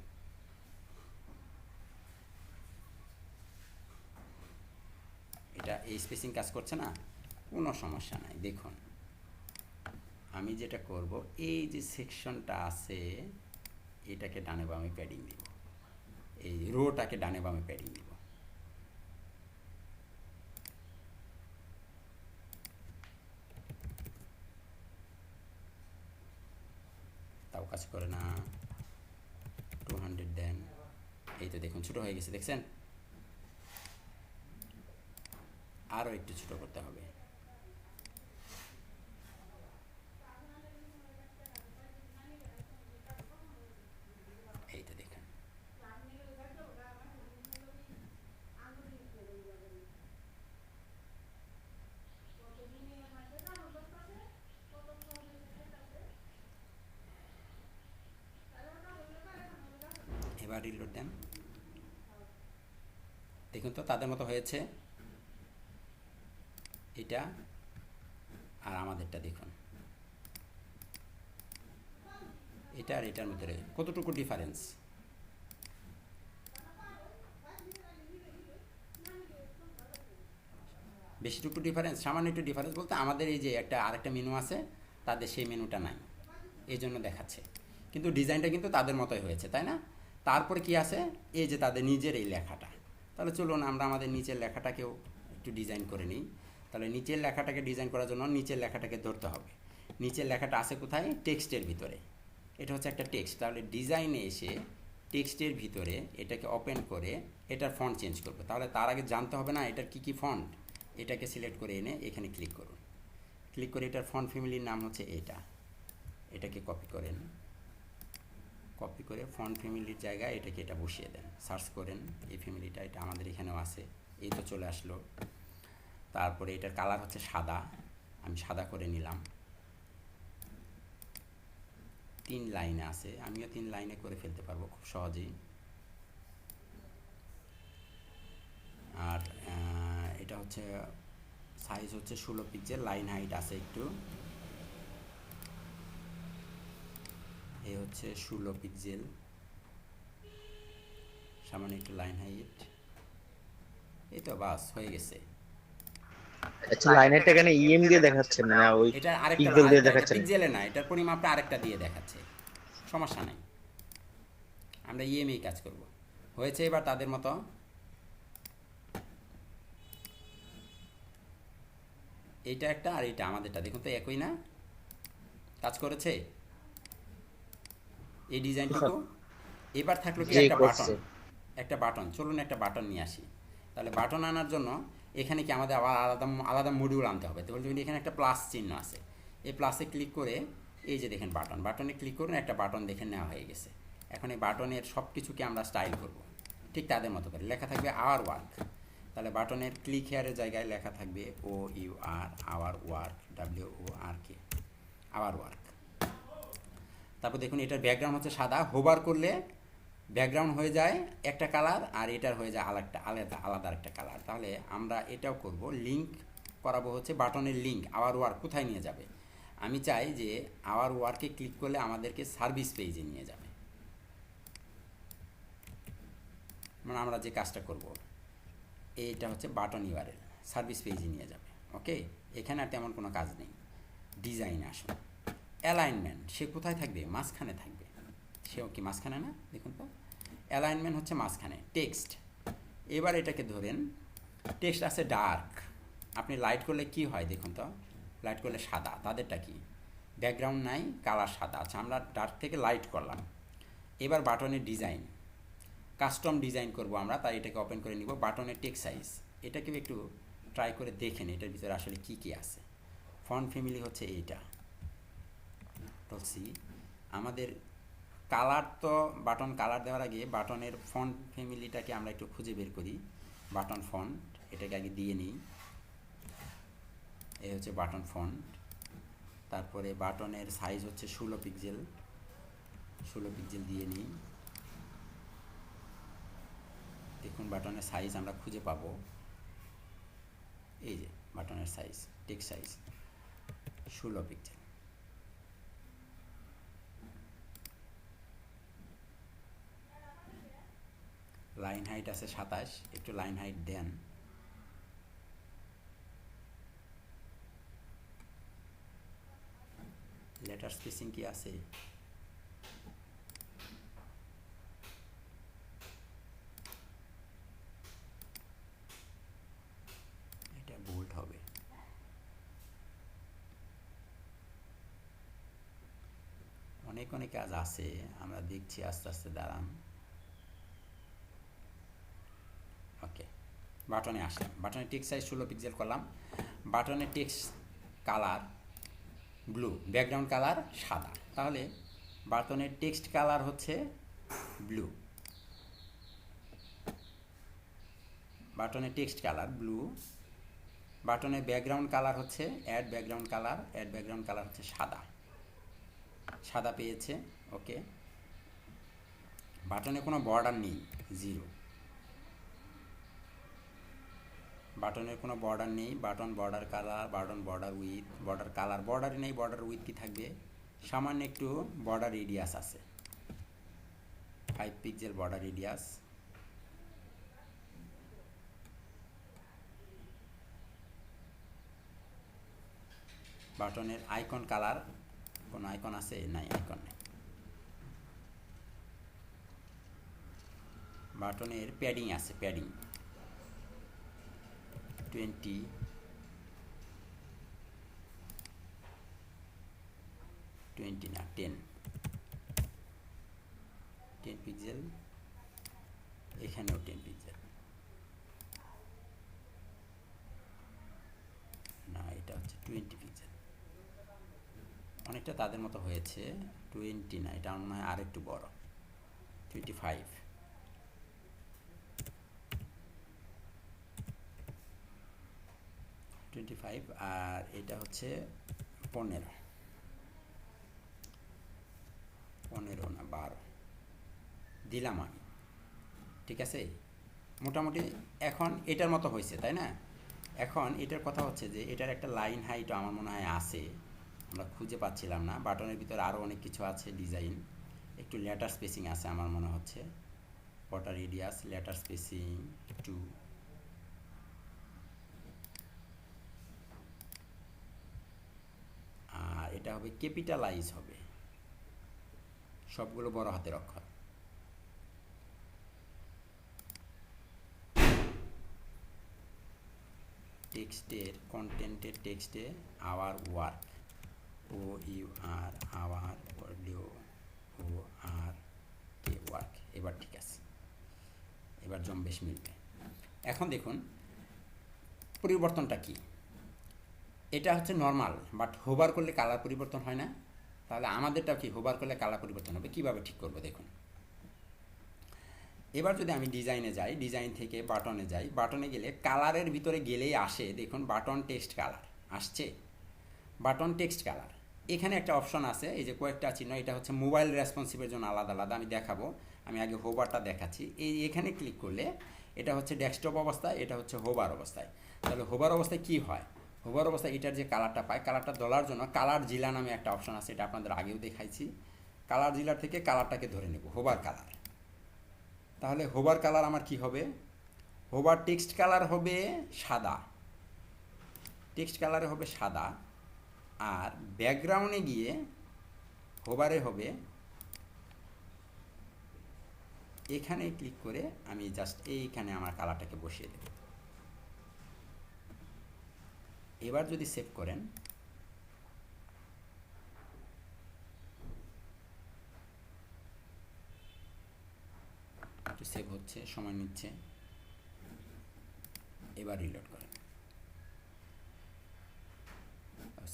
এটা এই স্পেসিং কাজ করছে না, কোনো সমস্যা নাই। দেখুন আমি যেটা করব, এই যে সেকশনটা আছে এটাকে ডানে বামে প্যাডিং দিব, এই রোটাকে ডানে বামে প্যাডিং দিব। তাও কাজ করে না, 200 দেন, এই তো দেখুন ছোটো হয়ে গেছে, দেখছেন? আরও একটু ছোটো করতে হবে। এই তো দেখুন, এবার রিলোড দেন, দেখুন তো তাদের মতো হয়েছে এটা। আর আমাদেরটা দেখুন, এটা আর এটার মধ্যে কতটুকু ডিফারেন্স। বেশিটুকু ডিফারেন্স, সামান্য একটু ডিফারেন্স বলতে আমাদের এই যে একটা আরেকটা মেনু আছে, তাদের সেই মেনুটা নাই, এই জন্য দেখাচ্ছে। কিন্তু ডিজাইনটা কিন্তু তাদের মতোই হয়েছে, তাই না? তারপরে কি আছে, এই যে তাদের নিজের এই লেখাটা। তাহলে চলুন আমরা আমাদের নিচের লেখাটাকেও একটু ডিজাইন করে নিই। তাহলে নিচের লেখাটাকে ডিজাইন করার জন্য নিচের লেখাটাকে ধরতে হবে। নিচের লেখাটা আছে কোথায়? টেক্সটের ভিতরে। এটা হচ্ছে একটা টেক্সট, তাহলে ডিজাইনে এসে টেক্সটের ভিতরে এটাকে ওপেন করে এটার ফন্ট চেঞ্জ করবো। তাহলে তার আগে জানতে হবে না এটার কী কী ফন্ট। এটাকে সিলেক্ট করে এনে এখানে ক্লিক করুন। ক্লিক করে এটার ফন্ট ফ্যামিলির নাম হচ্ছে এটাকে কপি করেন, কপি করে ফন্ট ফ্যামিলির জায়গায় এটা বসিয়ে দেন। সার্চ করেন এই ফ্যামিলিটা, এটা আমাদের এখানেও আছে, এই তো চলে আসলো। তারপরে এটার কালার হচ্ছে সাদা, আমি সাদা করে নিলাম। 3 লাইনে আছে, আমিও 3 লাইনে করে ফেলতে পারবো খুব সহজেই। আর এটা হচ্ছে সাইজ হচ্ছে 16 পিক্সেল, লাইন হাইট আছে একটু, এই হচ্ছে 16 পিক্সেল, সামান্য একটু লাইন হাইট, এই তো বাস হয়ে গেছে। আচ্ছা, লাইনেরটা এখানে ইএম দিয়ে দেখাচ্ছে না, ওই এটা আরেকটা পিক্সেল দিয়ে দেখাচ্ছে। পিক্সেলে না, এটার পরিমাপটা আরেকটা দিয়ে দেখাচ্ছে, সমস্যা নাই, আমরা ইএমই কাজ করব। হয়েছে এবার তাদের মতো। এইটা একটা আর এইটা আমাদেরটা দেখুন তো একই না, কাজ করেছে এই ডিজাইনটুকু। এবার থাকলো কি একটা বাটন, চলুন একটা বাটন নিয়ে আসি। তাহলে বাটন আনার জন্য এখানে কি আমাদের আবার আলাদা মডিউল আনতে হবে। তো বলতে এখানে একটা প্লাস চিহ্ন আছে, এই প্লাসে ক্লিক করে এই যে দেখেন বাটনে ক্লিক করুন, একটা বাটন দেখে নেওয়া হয়ে গেছে। এখন এই বাটনের সব কিছুকে আমরা স্টাইল করব ঠিক তাদের মতো করে। লেখা থাকবে আওয়ার ওয়ার্ক, তাহলে বাটনের ক্লিক হেয়ারের জায়গায় লেখা থাকবে our work, WORK, our work. তারপর দেখুন এটার ব্যাকগ্রাউন্ড হচ্ছে সাদা, হোভার করলে ব্যাকগ্রাউন্ড হয়ে যায় একটা কালার আর এটার হয়ে যায় আলাদা একটা কালার। তাহলে আমরা এটাও করব, লিঙ্ক করাবো হচ্ছে বাটনের লিঙ্ক, আওয়ার ওয়ার্ক কোথায় নিয়ে যাবে। আমি চাই যে আওয়ার ওয়ার্কে ক্লিক করলে আমাদেরকে সার্ভিস পেজে নিয়ে যাবে, মানে আমরা যে কাজটা করব এইটা হচ্ছে বাটন ইউআরএল, সার্ভিস পেজে নিয়ে যাবে। ওকে, এখানে আর তেমন কোনো কাজ নেই। ডিজাইন আসুন, অ্যালাইনমেন্ট সে কোথায় থাকবে? মাঝখানে থাকবে। সেও কি মাঝখানে না? দেখুন তো অ্যালাইনমেন্ট হচ্ছে মাঝখানে। টেক্সট, এবার এটাকে ধরেন টেক্সট আছে ডার্ক, আপনি লাইট করলে কি হয় দেখুন তো, লাইট করলে সাদা, তাদেরটা কি ব্যাকগ্রাউন্ড নাই, কালার সাদা। আচ্ছা, আমরা ডার্ক থেকে লাইট করলাম। এবার বাটনের ডিজাইন, কাস্টম ডিজাইন করব আমরা, তাই এটাকে ওপেন করে নিব। বাটনের টেক্সট সাইজ, এটাকে একটু ট্রাই করে দেখেন এটার ভিতরে আসলে কি কি আছে। ফন্ট ফ্যামিলি হচ্ছে এইটা, আমাদের কালার তো বাটন কালার দেওয়ার আগে বাটনের ফন্ট ফ্যামিলিটাকে আমরা একটু খুঁজে বের করি। বাটন ফন্ট, এটাকে আগে দিয়ে নিই, এই হচ্ছে বাটন ফন্ট। তারপরে বাটনের সাইজ হচ্ছে 16 পিক্সেল, 16 পিক্সেল দিয়ে নিই। দেখুন বাটনের সাইজ আমরা খুঁজে পাবো, এই যে বাটনের size, text size 16 pixel. Line height আছে 27, একটু লাইন হাইট দেন। লেটার স্পেসিং কি আছে? এটা বোল্ড হবে। অনেক কাজ আছে, আমরা দেখছি আস্তে আস্তে, দাঁড়ান। ওকে, বাটনে আসলাম, বাটনের টেক্সট সাইজ 16 পিক্সেল করলাম। বাটনের text colour blue, background colour সাদা, তাহলে বাটনের টেক্সট কালার হচ্ছে ব্লু, বাটনের টেক্সট কালার ব্লু। বাটনের ব্যাকগ্রাউন্ড কালার হচ্ছে অ্যাড ব্যাকগ্রাউন্ড কালার হচ্ছে সাদা পেয়েছে। ওকে, বাটনে কোনো বর্ডার নেই, 0, বাটনের কোনো বর্ডার নেই। Button border colour, button border with, border colour, border নেই, বর্ডার উইথ কি থাকবে? সামান্য একটু বর্ডার রেডিয়াস আছে, 5 পিক্সেল বর্ডার রেডিয়াস। বাটনের আইকন কালার, কোনো আইকন আছে? নাই, আইকন নেই। বাটনের প্যাডিং আছে, প্যাডিং 20, 20 না 10 পিক্সেল, এখানেও 10 পিক্সেল, না এটা হচ্ছে 20 পিক্সেল, অনেকটা তাদের মতো হয়েছে। 20 না, এটা মনে হয় আর একটু বড়, 25। আর এটা হচ্ছে 15 না 12 দিলাম আমি, ঠিক আছে। মোটামুটি এখন এটার মতো হয়েছে, তাই না? এখন এটার কথা হচ্ছে যে এটার একটা লাইন হাইট আমার মনে হয় আছে, আমরা খুঁজে পাচ্ছিলাম না। বাটনের ভিতরে আরও অনেক কিছু আছে, ডিজাইন, একটু লেটার স্পেসিং আছে আমার মনে হচ্ছে, বর্ডার রেডিয়াস, লেটার স্পেসিং একটু, আর এটা হবে ক্যাপিটালাইজ হবে, সবগুলো বড় হাতের অক্ষর। টেক্সটের কন্টেন্টের টেক্সটে our work, O U R, our, W O R K, work. এবার ঠিক আছে, এবার জম্বেশ মিলবে। এখন দেখুন পরিবর্তনটা কি। এটা হচ্ছে নর্মাল, বাট হোভার করলে কালার পরিবর্তন হয় না। তাহলে আমাদেরটাও কি হোভার করলে কালার পরিবর্তন হবে, কীভাবে ঠিক করবো দেখুন। এবার যদি আমি ডিজাইনে যাই, ডিজাইন থেকে বাটনে যাই, বাটনে গেলে কালারের ভিতরে গেলেই আসে, দেখুন বাটন টেক্সট কালার আসছে, বাটন টেক্সট কালার। এখানে একটা অপশন আছে, এই যে কয়েকটা চিহ্ন, এটা হচ্ছে মোবাইল রেসপন্সিভের জন্য আলাদা আলাদা, আমি দেখাবো। আমি আগে হোভারটা দেখাচ্ছি। এখানে ক্লিক করলে এটা হচ্ছে ডেস্কটপ অবস্থায়, এটা হচ্ছে হোভার অবস্থায়। তাহলে হোভার অবস্থায় কি হয়, হোভার অবস্থায় এটার যে কালারটা পায়, কালারটা তোলার জন্য কালার জিলা নামে একটা অপশন আছে, এটা আপনাদের আগেও দেখাইছি। কালার জিলার থেকে কালারটাকে ধরে নেব, হোভার কালার। তাহলে হোভার কালার আমার কি হবে, হোভার টেক্সট কালার হবে সাদা, টেক্সট কালারে হবে সাদা। আর ব্যাকগ্রাউন্ডে গিয়ে হোভারে হবে, এখানে ক্লিক করে আমি জাস্ট এইখানে আমার কালারটাকে বসিয়ে দেব। এবার যদি সেভ করেন, একটু সেভ হচ্ছে, সময় নিচ্ছে, এবার রিলোড করেন।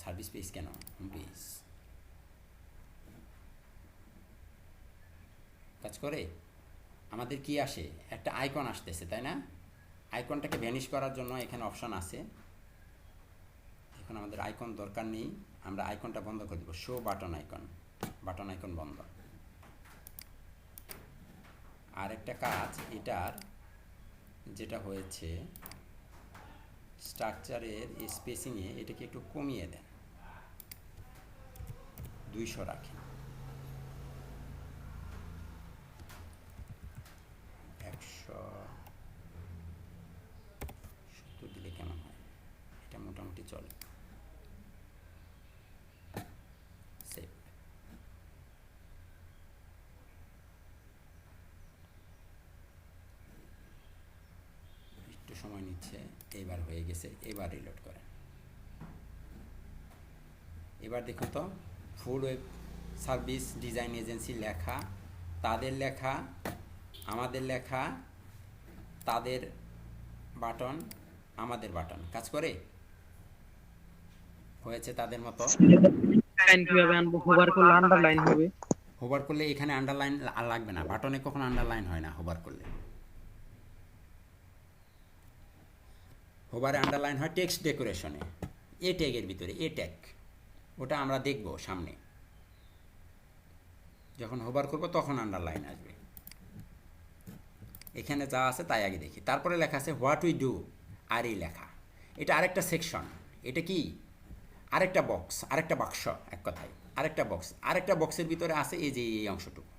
সার্ভিস পেজ কেন, হোম পেজ কাজ করে। আমাদের কি আসে, একটা আইকন আসতেছে, তাই না? আইকনটাকে ভ্যানিশ করার জন্য এখানে অপশন আছে। এখন আমাদের আইকন দরকার নেই, আমরা আইকনটা বন্ধ করে দেবো, show button icon, button icon বন্ধ। আর একটা কাজ এটার যেটা হয়েছে, স্ট্রাকচারের স্পেসিংয়ে এটাকে একটু কমিয়ে দেন, 200 রাখেন, 170 দিলে কেমন হয়, এটা মোটামুটি চলে। সেভ। একটু সময় নিচ্ছে, এবার হয়ে গেছে, এবার রিলোড করেন। এবার দেখুন তো, food web service design agency লেখা, তাদের লেখা, আমাদের লেখা, তাদের বাটন, আমাদের বাটন কাজ করে, হয়েছে তাদের মতো। কিভাবে আনবো, হোভার করলে আন্ডারলাইন হবে, হোভার করলে এখানে আন্ডারলাইন লাগবে না, বাটনে কখনো আন্ডারলাইন হয় না হোভার করলে। হোভারে আন্ডারলাইন হয় টেক্সট ডেকোরেশনে, এ ট্যাগের ভিতরে, এ ট্যাগ, ওটা আমরা দেখব সামনে, যখন হোভার করব তখন আন্ডারলাইন আসবে। এখানে যা আছে তাই আগে দেখি। তারপরে লেখা আছে হোয়াট উই ডু, আর এই লেখা, এটা আরেকটা সেকশন। এটা কি আরেকটা বক্স, আরেকটা বাক্স, এক কথায় আরেকটা বক্স। আরেকটা বক্সের ভিতরে আছে এই যে এই অংশটুকু,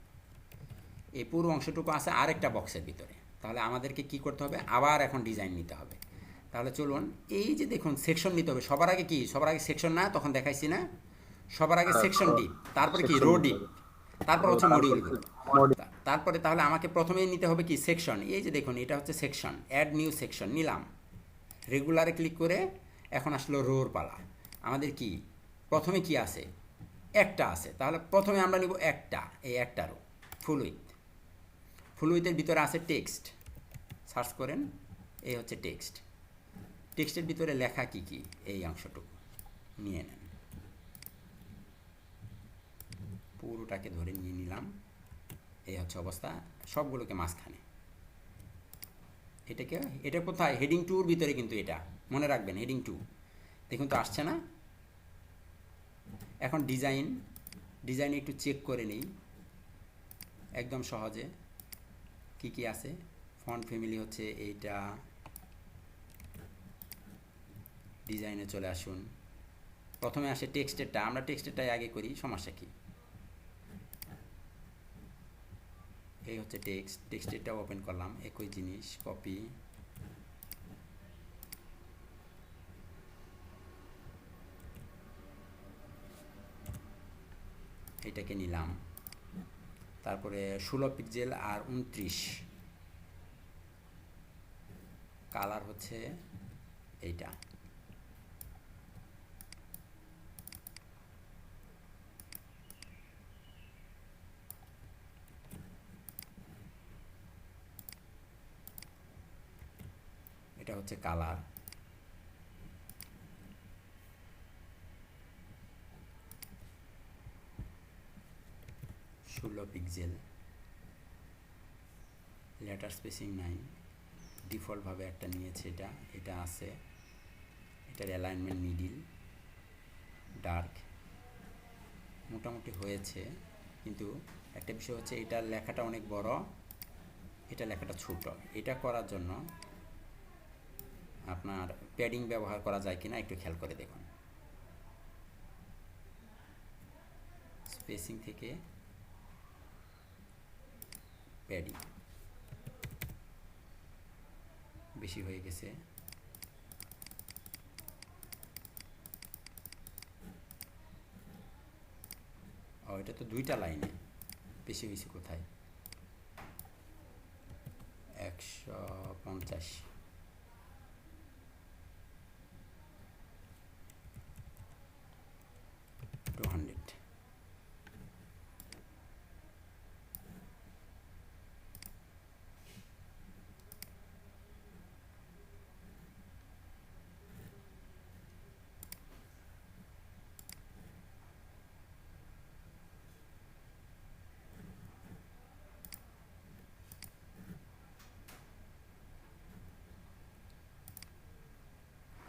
এই পুরো অংশটুকু আছে আরেকটা বক্সের ভিতরে। তাহলে আমাদেরকে কি করতে হবে, আবার এখন ডিজাইন নিতে হবে। তাহলে চলুন, এই যে দেখুন সেকশন নিতে হবে। সবার আগে কি, সবার আগে সেকশন না, তখন দেখাইছি না, সবার আগে সেকশন ডিপ, তারপরে কি রো ডিপ, তারপর হচ্ছে মডিউলগুলো। তারপরে তাহলে আমাকে প্রথমেই নিতে হবে কি সেকশন। এই যে দেখুন এটা হচ্ছে সেকশন, অ্যাড নিউ সেকশন নিলাম, রেগুলারে ক্লিক করে এখন আসলো রোর পালা। আমাদের কি প্রথমে কি আছে, একটা আছে, তাহলে প্রথমে আমরা নিব একটা, এই একটা রো ফুল উইথ। ফুল উইথের ভিতরে আছে টেক্সট, সার্চ করেন, এই হচ্ছে টেক্সট। টেক্সটের ভিতরে লেখা কি কি, এই অংশটুকু নিয়ে নেন, পুরোটাকে ধরে নিয়ে নিলাম। এই হচ্ছে অবস্থা, সবগুলোকে মাঝখানে। এটাকে, এটা কোথায়, হেডিং টুর ভিতরে, কিন্তু এটা মনে রাখবেন হেডিং টু। দেখুন তো আসছে না। এখন ডিজাইন একটু চেক করে নিই একদম সহজে কি কি আছে। ফন্ট ফ্যামিলি হচ্ছে এইটা, ডিজাইনে চলে আসুন। প্রথমে আসে টেক্সটেরটা, আমরা টেক্সটেরটাই আগে করি, সমস্যা কি। এই হচ্ছে টেক্সটেরটা ওপেন করলাম, একই জিনিস, কপি, এটাকে নিলাম। তারপরে 16 পিক্সেল আর 29, কালার হচ্ছে এইটা। এটা হচ্ছে কালার। ষোলো পিক্সেল, লেটার স্পেসিং নাই, ডিফল্টভাবে একটা নিয়েছে, এটা আছে। এটার অ্যালাইনমেন্ট মিডিল, ডার্ক, মোটামুটি হয়েছে। কিন্তু একটা বিষয় হচ্ছে এটার লেখাটা অনেক বড়, এটা লেখাটা ছোট। এটা করার জন্য আপনার প্যাডিং ব্যবহার করা যায় কিনা একটু খেয়াল করে দেখুন। স্পেসিং থেকে প্যাডিং বেশি হয়ে গেছে। ও, এটা তো দুইটা লাইনে, বেশি হয়েছে কোথায়, 150, 200।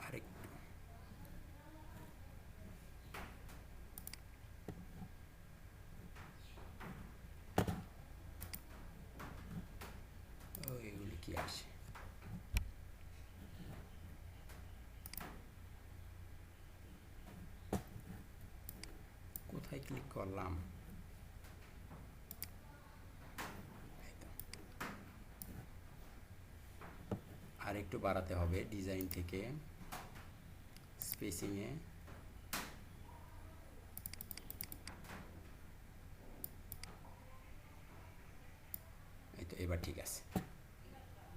আরেকটু, ও এগুলি কি আসে, কোথায় ক্লিক করলাম, আর একটু বাড়াতে হবে ডিজাইন থেকে স্পেসিংয়ে। এই তো এবার ঠিক আছে,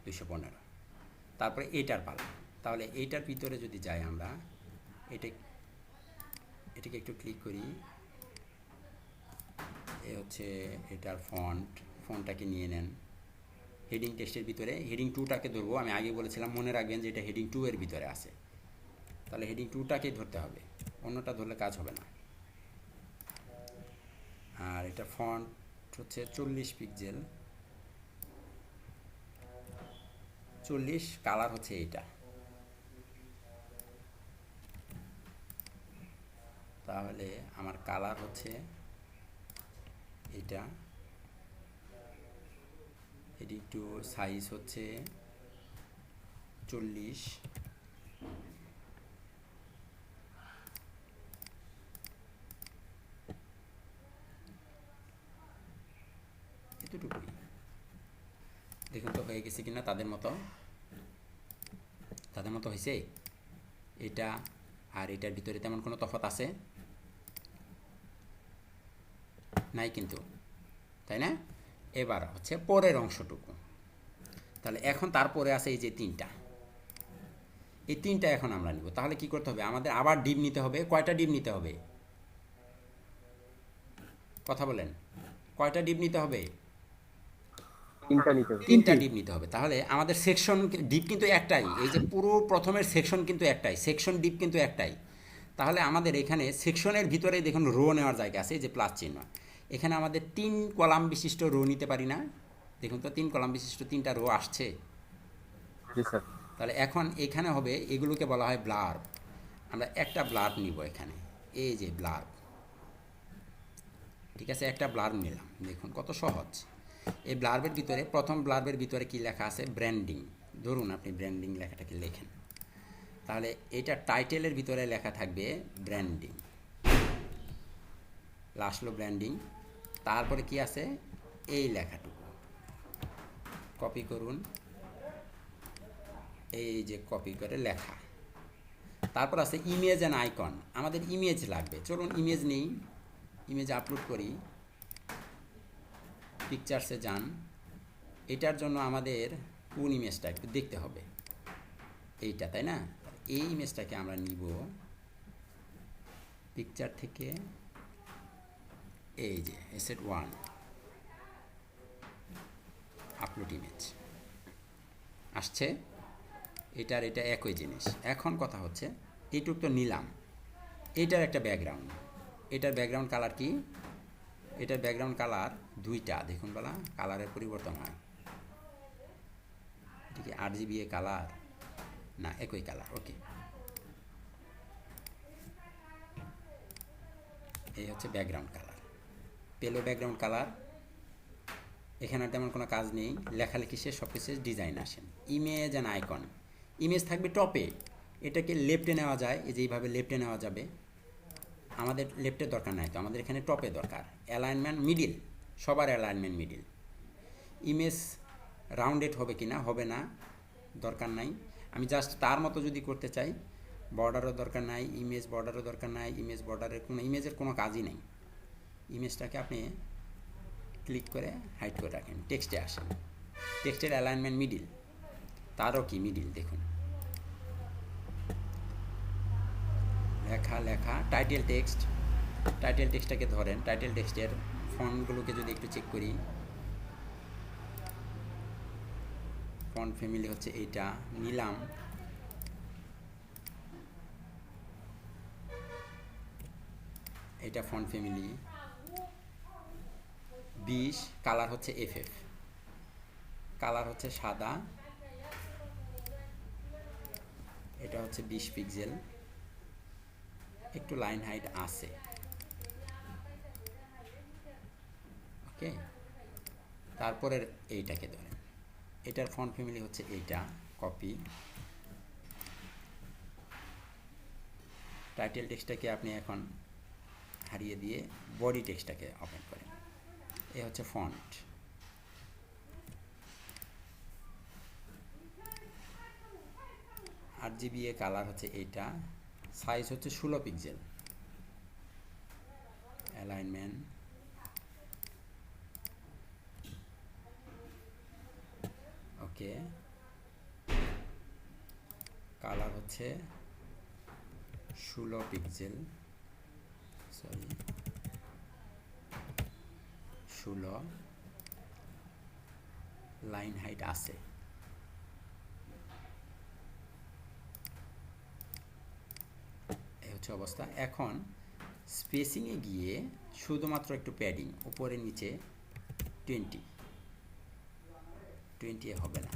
215। তারপরে এইটার পালা। তাহলে এইটার ভিতরে যদি যাই আমরা, এটাকে একটু ক্লিক করি। এ হচ্ছে এটার ফন্টটাকে নিয়ে নেন। হেডিং টেক্সটের ভিতরে হেডিং টুটাকে ধরবো, আমি আগে বলেছিলাম, মনে রাখবেন যে এটা হেডিং 2 এর ভিতরে আছে। তাহলে হেডিং 2টাকেই ধরতে হবে, অন্যটা ধরলে কাজ হবে না। আর এটা ফন্ট হচ্ছে 40 পিক্সেল, 40, কালার হচ্ছে এইটা। তাহলে আমার কালার হচ্ছে এটা। হেডিং 2 সাইজ হচ্ছে 40, এতটুকুই। দেখুন তো হয়ে গেছে কিনা তাদের মতো হয়েছে। এটা আর এটার ভিতরে তেমন কোনো তফাৎ আছে নাই কিন্তু, তাই না? এবার হচ্ছে পরের অংশটুকু। তাহলে এখন তারপরে আছে এই যে এই তিনটা এখন আমরা নিব। তাহলে কি করতে হবে, আমাদের আবার ডিপ নিতে হবে। কয়টা ডিপ নিতে হবে? কথা বলেন, কয়টা ডিপ নিতে হবে? তিনটা নিতে হবে। তিনটা ডিপ নিতে হবে। তাহলে আমাদের সেকশন ডিপ কিন্তু একটাই, এই যে পুরো প্রথমের সেকশন কিন্তু একটাই, সেকশন ডিপ কিন্তু একটাই। তাহলে আমাদের এখানে সেকশনের ভিতরে দেখুন রো নেওয়ার জায়গা আছে, এই যে প্লাস চিহ্ন, এখানে আমাদের 3 কলাম বিশিষ্ট রো নিতে পারি না? দেখুন তো 3 কলাম বিশিষ্ট 3টা রো আসছে। জি স্যার। তাহলে এখন এখানে হবে, এগুলোকে বলা হয় ব্লার্ব। আমরা একটা ব্লার্ব নিব এখানে, এই যে ব্লার্ব, ঠিক আছে, একটা ব্লার্ব নিলাম। দেখুন কত সহজ। এই ব্লার্বের ভিতরে, প্রথম ব্লার্বের ভিতরে কি লেখা আছে? ব্র্যান্ডিং। ধরুন আপনি ব্র্যান্ডিং লেখাটাকে লেখেন, তাহলে এটা টাইটেলের ভিতরে লেখা থাকবে ব্র্যান্ডিং, লাস্টলো ব্র্যান্ডিং। তারপরে কি আছে? এই লেখাটুকু কপি করুন, এই যে কপি করে লেখা। তারপর আছে ইমেজ অ্যান্ড আইকন, আমাদের ইমেজ লাগবে। চলুন ইমেজ নেই, ইমেজ আপলোড করি, পিকচার্সে যান। এটার জন্য আমাদের কোন ইমেজটা একটু দেখতে হবে, এইটা, তাই না? এই ইমেজটাকে আমরা নিব পিকচার থেকে, এই যে এসেট 1 আপলোড ইমেজ আসছে। এটার এটা একই জিনিস। এখন কথা হচ্ছে, এইটুক তো নিলাম, এটার একটা ব্যাকগ্রাউন্ড, এটার ব্যাকগ্রাউন্ড কালার কি? এটার ব্যাকগ্রাউন্ড কালার দুইটা, দেখুন বলা কালারের পরিবর্তন হয়। এটা কি RGB কালার? না, একই কালার। ওকে, এই হচ্ছে ব্যাকগ্রাউন্ড কালার, পেলো ব্যাকগ্রাউন্ড কালার। এখানে তেমন কোনো কাজ নেই, লেখালেখি শেষ, সব কিছু ডিজাইন আসেন। ইমেজ অ্যান্ড আইকন, ইমেজ থাকবে টপে, এটাকে লেফটে নেওয়া যায়, এই যে এইভাবে লেফটে নেওয়া যাবে। আমাদের লেফটের দরকার নাই তো, আমাদের এখানে টপে দরকার। অ্যালাইনমেন্ট মিডিল, সবার অ্যালাইনমেন্ট মিডিল। ইমেজ রাউন্ডেড হবে কি না? হবে না, দরকার নাই। আমি জাস্ট তার মতো যদি করতে চাই, বর্ডারও দরকার নাই, ইমেজ বর্ডারও দরকার নাই, ইমেজ বর্ডারের কোনো, ইমেজের কোনো কাজই নেই। ইমেজটাকে আপনি ক্লিক করে হাইড করে রাখেন, টেক্সটে আসেন, টেক্সটের অ্যালাইনমেন্ট মিডিল, তারও কি মিডিল, দেখুন লেখা লেখা টাইটেল টেক্সট, টাইটেল টেক্সটটাকে ধরেন, টাইটেল টেক্সটের ফন্টগুলোকে যদি একটু চেক করি, ফন্ট ফ্যামিলি হচ্ছে এইটা নিলাম, এটা ফন্ট ফ্যামিলি 20, কালার হচ্ছে FF, কালার হচ্ছে সাদা, এটা হচ্ছে 20 পিক্সেল, একটু লাইন হাইট আছে। ওকে, তারপরের এইটাকে ধরেন, এটার ফন্ট ফ্যামিলি হচ্ছে এইটা, কপি। টাইটেল টেক্সটটাকে আপনি এখন হারিয়ে দিয়ে বডি টেক্সটটাকে ওপেন করেন, এই হচ্ছে ফন্ট। RGB কালার হচ্ছে এইটা, সাইজ হচ্ছে 16 পিক্সেল, অ্যালাইনমেন্ট, ওকে, কালার হচ্ছে 16 পিক্সেল, সরি 16, লাইন হাইট আছে। এই হচ্ছে অবস্থা। এখন স্পেসিংয়ে গিয়ে শুধুমাত্র একটু প্যাডিং, উপরে নিচে 20 হবে না,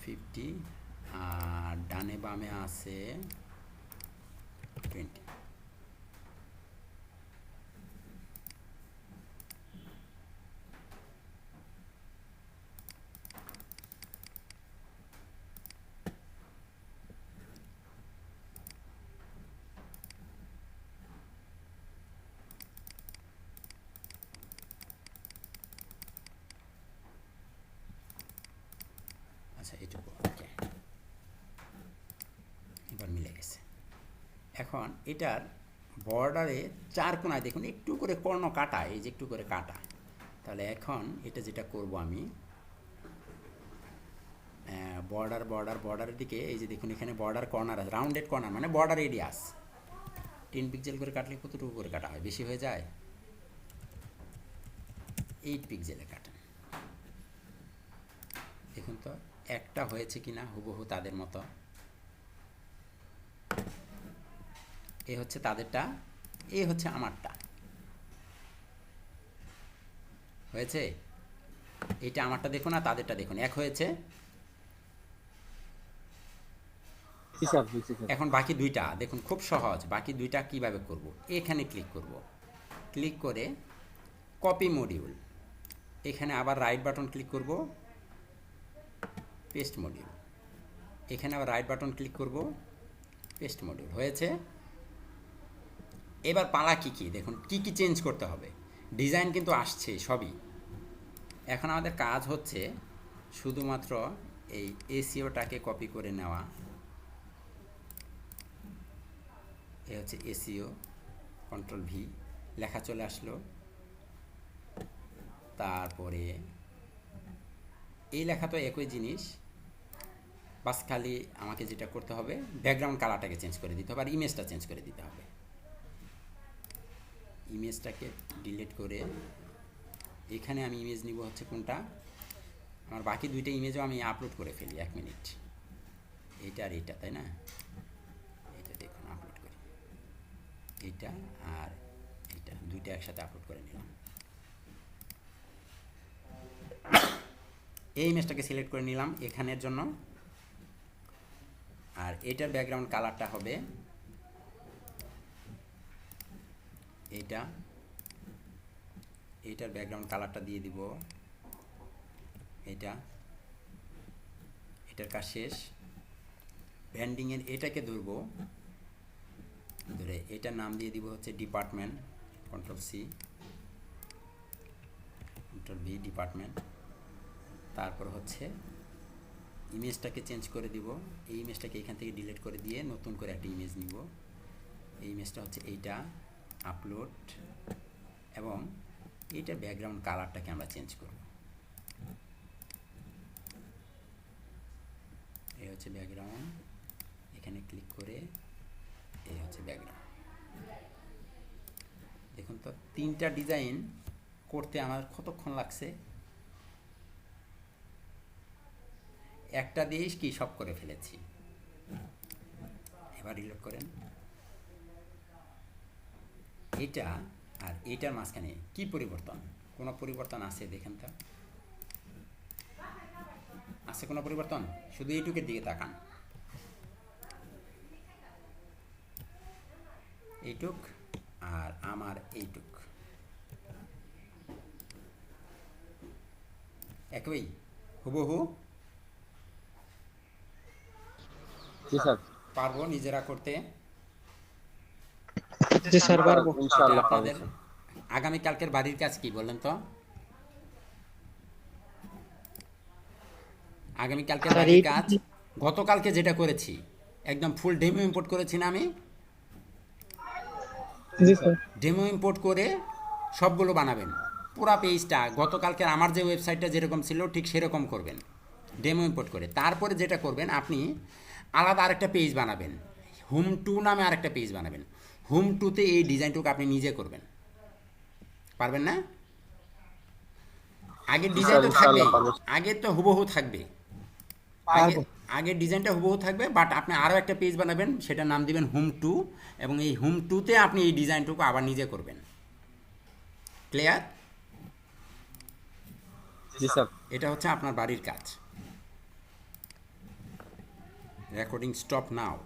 50, আর ডানে বামে আছে 20। আচ্ছা, এটুকু ওকে, এবার মিলে গেছে। এখন এটার বর্ডারে 4 কোণায় দেখুন একটু করে কর্ণ কাটা, এই যে একটু করে কাটা। তাহলে এখন এটা যেটা করব আমি, বর্ডারের দিকে এই যে দেখুন এখানে বর্ডার কর্নার আছে, রাউন্ডেড কর্নার মানে বর্ডার এরিয়াস। 10 পিক্সেল করে কাটলে কতটুকু করে কাটা হয়? বেশি হয়ে যায়? 8 পিক্সেলে কাটেন। দেখুন তো একটা হয়েছে কিনা হুবহু তাদের মতো। এ হচ্ছে তাদেরটা, এ হচ্ছে আমারটা। হয়েছে? এটা আমারটা দেখুন আর তাদেরটা দেখুন, এক হয়েছে। জি স্যার, জি স্যার। এখন বাকি দুইটা দেখুন, খুব সহজ। বাকি দুইটা কিভাবে করব? এখানে ক্লিক করব, ক্লিক করে কপি মডিউল, এখানে আবার রাইট বাটন ক্লিক করব, পেস্ট মডিউল, এখানে আবার রাইট বাটন ক্লিক করব, পেস্ট মডিউল। হয়েছে? এবার পালা কী কী দেখুন, কী কী চেঞ্জ করতে হবে। ডিজাইন কিন্তু আসছে সবই। এখন আমাদের কাজ হচ্ছে শুধুমাত্র এই এসইওটাকে কপি করে নেওয়া। এ হচ্ছে এসইও, কন্ট্রোল ভি, লেখা চলে আসলো। তারপরে এই লেখা তো একই জিনিস, বাস খালি আমাকে যেটা করতে হবে ব্যাকগ্রাউন্ড কালারটাকে চেঞ্জ করে দিতে হবে আর ইমেজটা চেঞ্জ করে দিতে হবে। ইমেজটাকে ডিলিট করে এখানে আমি ইমেজ নিব হচ্ছে কোনটা, আমার বাকি দুইটা ইমেজও আমি আপলোড করে ফেলি। 1 মিনিট, এইটা আর এইটা, তাই না? এইটা দেখুন আপলোড করি, এইটা আর এইটা দুইটা একসাথে আপলোড করে নিলাম। এই ইমেজটাকে সিলেক্ট করে নিলাম এখানের জন্য, আর এটার ব্যাকগ্রাউন্ড কালারটা হবে এইটা, এইটার ব্যাকগ্রাউন্ড কালারটা দিয়ে দিব এইটা। এটার কাজ শেষ। ব্যান্ডিংয়ের এটাকে ধরবো, ধরে এটার নাম দিয়ে দিব হচ্ছে department, control C, control V, department. তারপর হচ্ছে ইমেজটাকে চেঞ্জ করে দিব, এই ইমেজটাকে এখান থেকে ডিলিট করে দিয়ে নতুন করে একটা ইমেজ নিব। এই ইমেজটা হচ্ছে এইটা, আপলোড, এবং এইটার ব্যাকগ্রাউন্ড কালারটাকে আমরা চেঞ্জ করব। এই হচ্ছে ব্যাকগ্রাউন্ড, এখানে ক্লিক করে এই হচ্ছে ব্যাকগ্রাউন্ড। দেখুন তো 3টা ডিজাইন করতে আমার কতক্ষণ লাগছে। একটা দিয়েই কি সব করে ফেলেছি। এবার রিলোড করেন। এটা আর এইটার মাঝখানে কি পরিবর্তন? কোনো পরিবর্তন আছে দেখেন তো, আছে কোনো পরিবর্তন? শুধু এইটুকের দিকে তাকান, এইটুক আর আমার এইটুক একই হুবহু। জি স্যার। পারবো নিজেরা করতে? জি স্যার পারবো। ইনশাআল্লাহ পারবো আপনাদের স্যার। আগামীকালকের বাড়ির কাজ কি বলেন তো? আগামীকালকের স্যার, বাড়ির এই- কাজ গতকালকে যেটা করেছি, একদম ফুল ডেমো ইম্পোর্ট করেছি না আমি? জি স্যার। ডেমো ইম্পোর্ট করে সবগুলো বানাবেন, পুরা পেজটা গতকালকের আমার যে ওয়েবসাইটটা যেরকম ছিল ঠিক সেরকম করবেন ডেমো ইম্পোর্ট করে। তারপরে যেটা করবেন, আপনি আলাদা আরেকটা পেজ বানাবেন, হোম টু নামে আরেকটা পেজ বানাবেন। হোম টুতে এই ডিজাইনটুকু আপনি নিজে করবেন, পারবেন না? আগের ডিজাইন তো থাকবে, ইনশাআল্লাহ পারবো। আগে তো হুবহু থাকবে, আগে আগের ডিজাইনটা হুবহু থাকবে, বাট আপনি আরও একটা পেজ বানাবেন, সেটার নাম দিবেন হোম টু, এবং এই হোম টুতে আপনি এই ডিজাইনটুকু আবার নিজে করবেন। ক্লিয়ার? জি স্যার। এটা হচ্ছে আপনার বাড়ির কাজ। রেকর্ডিং স্টপ নাও।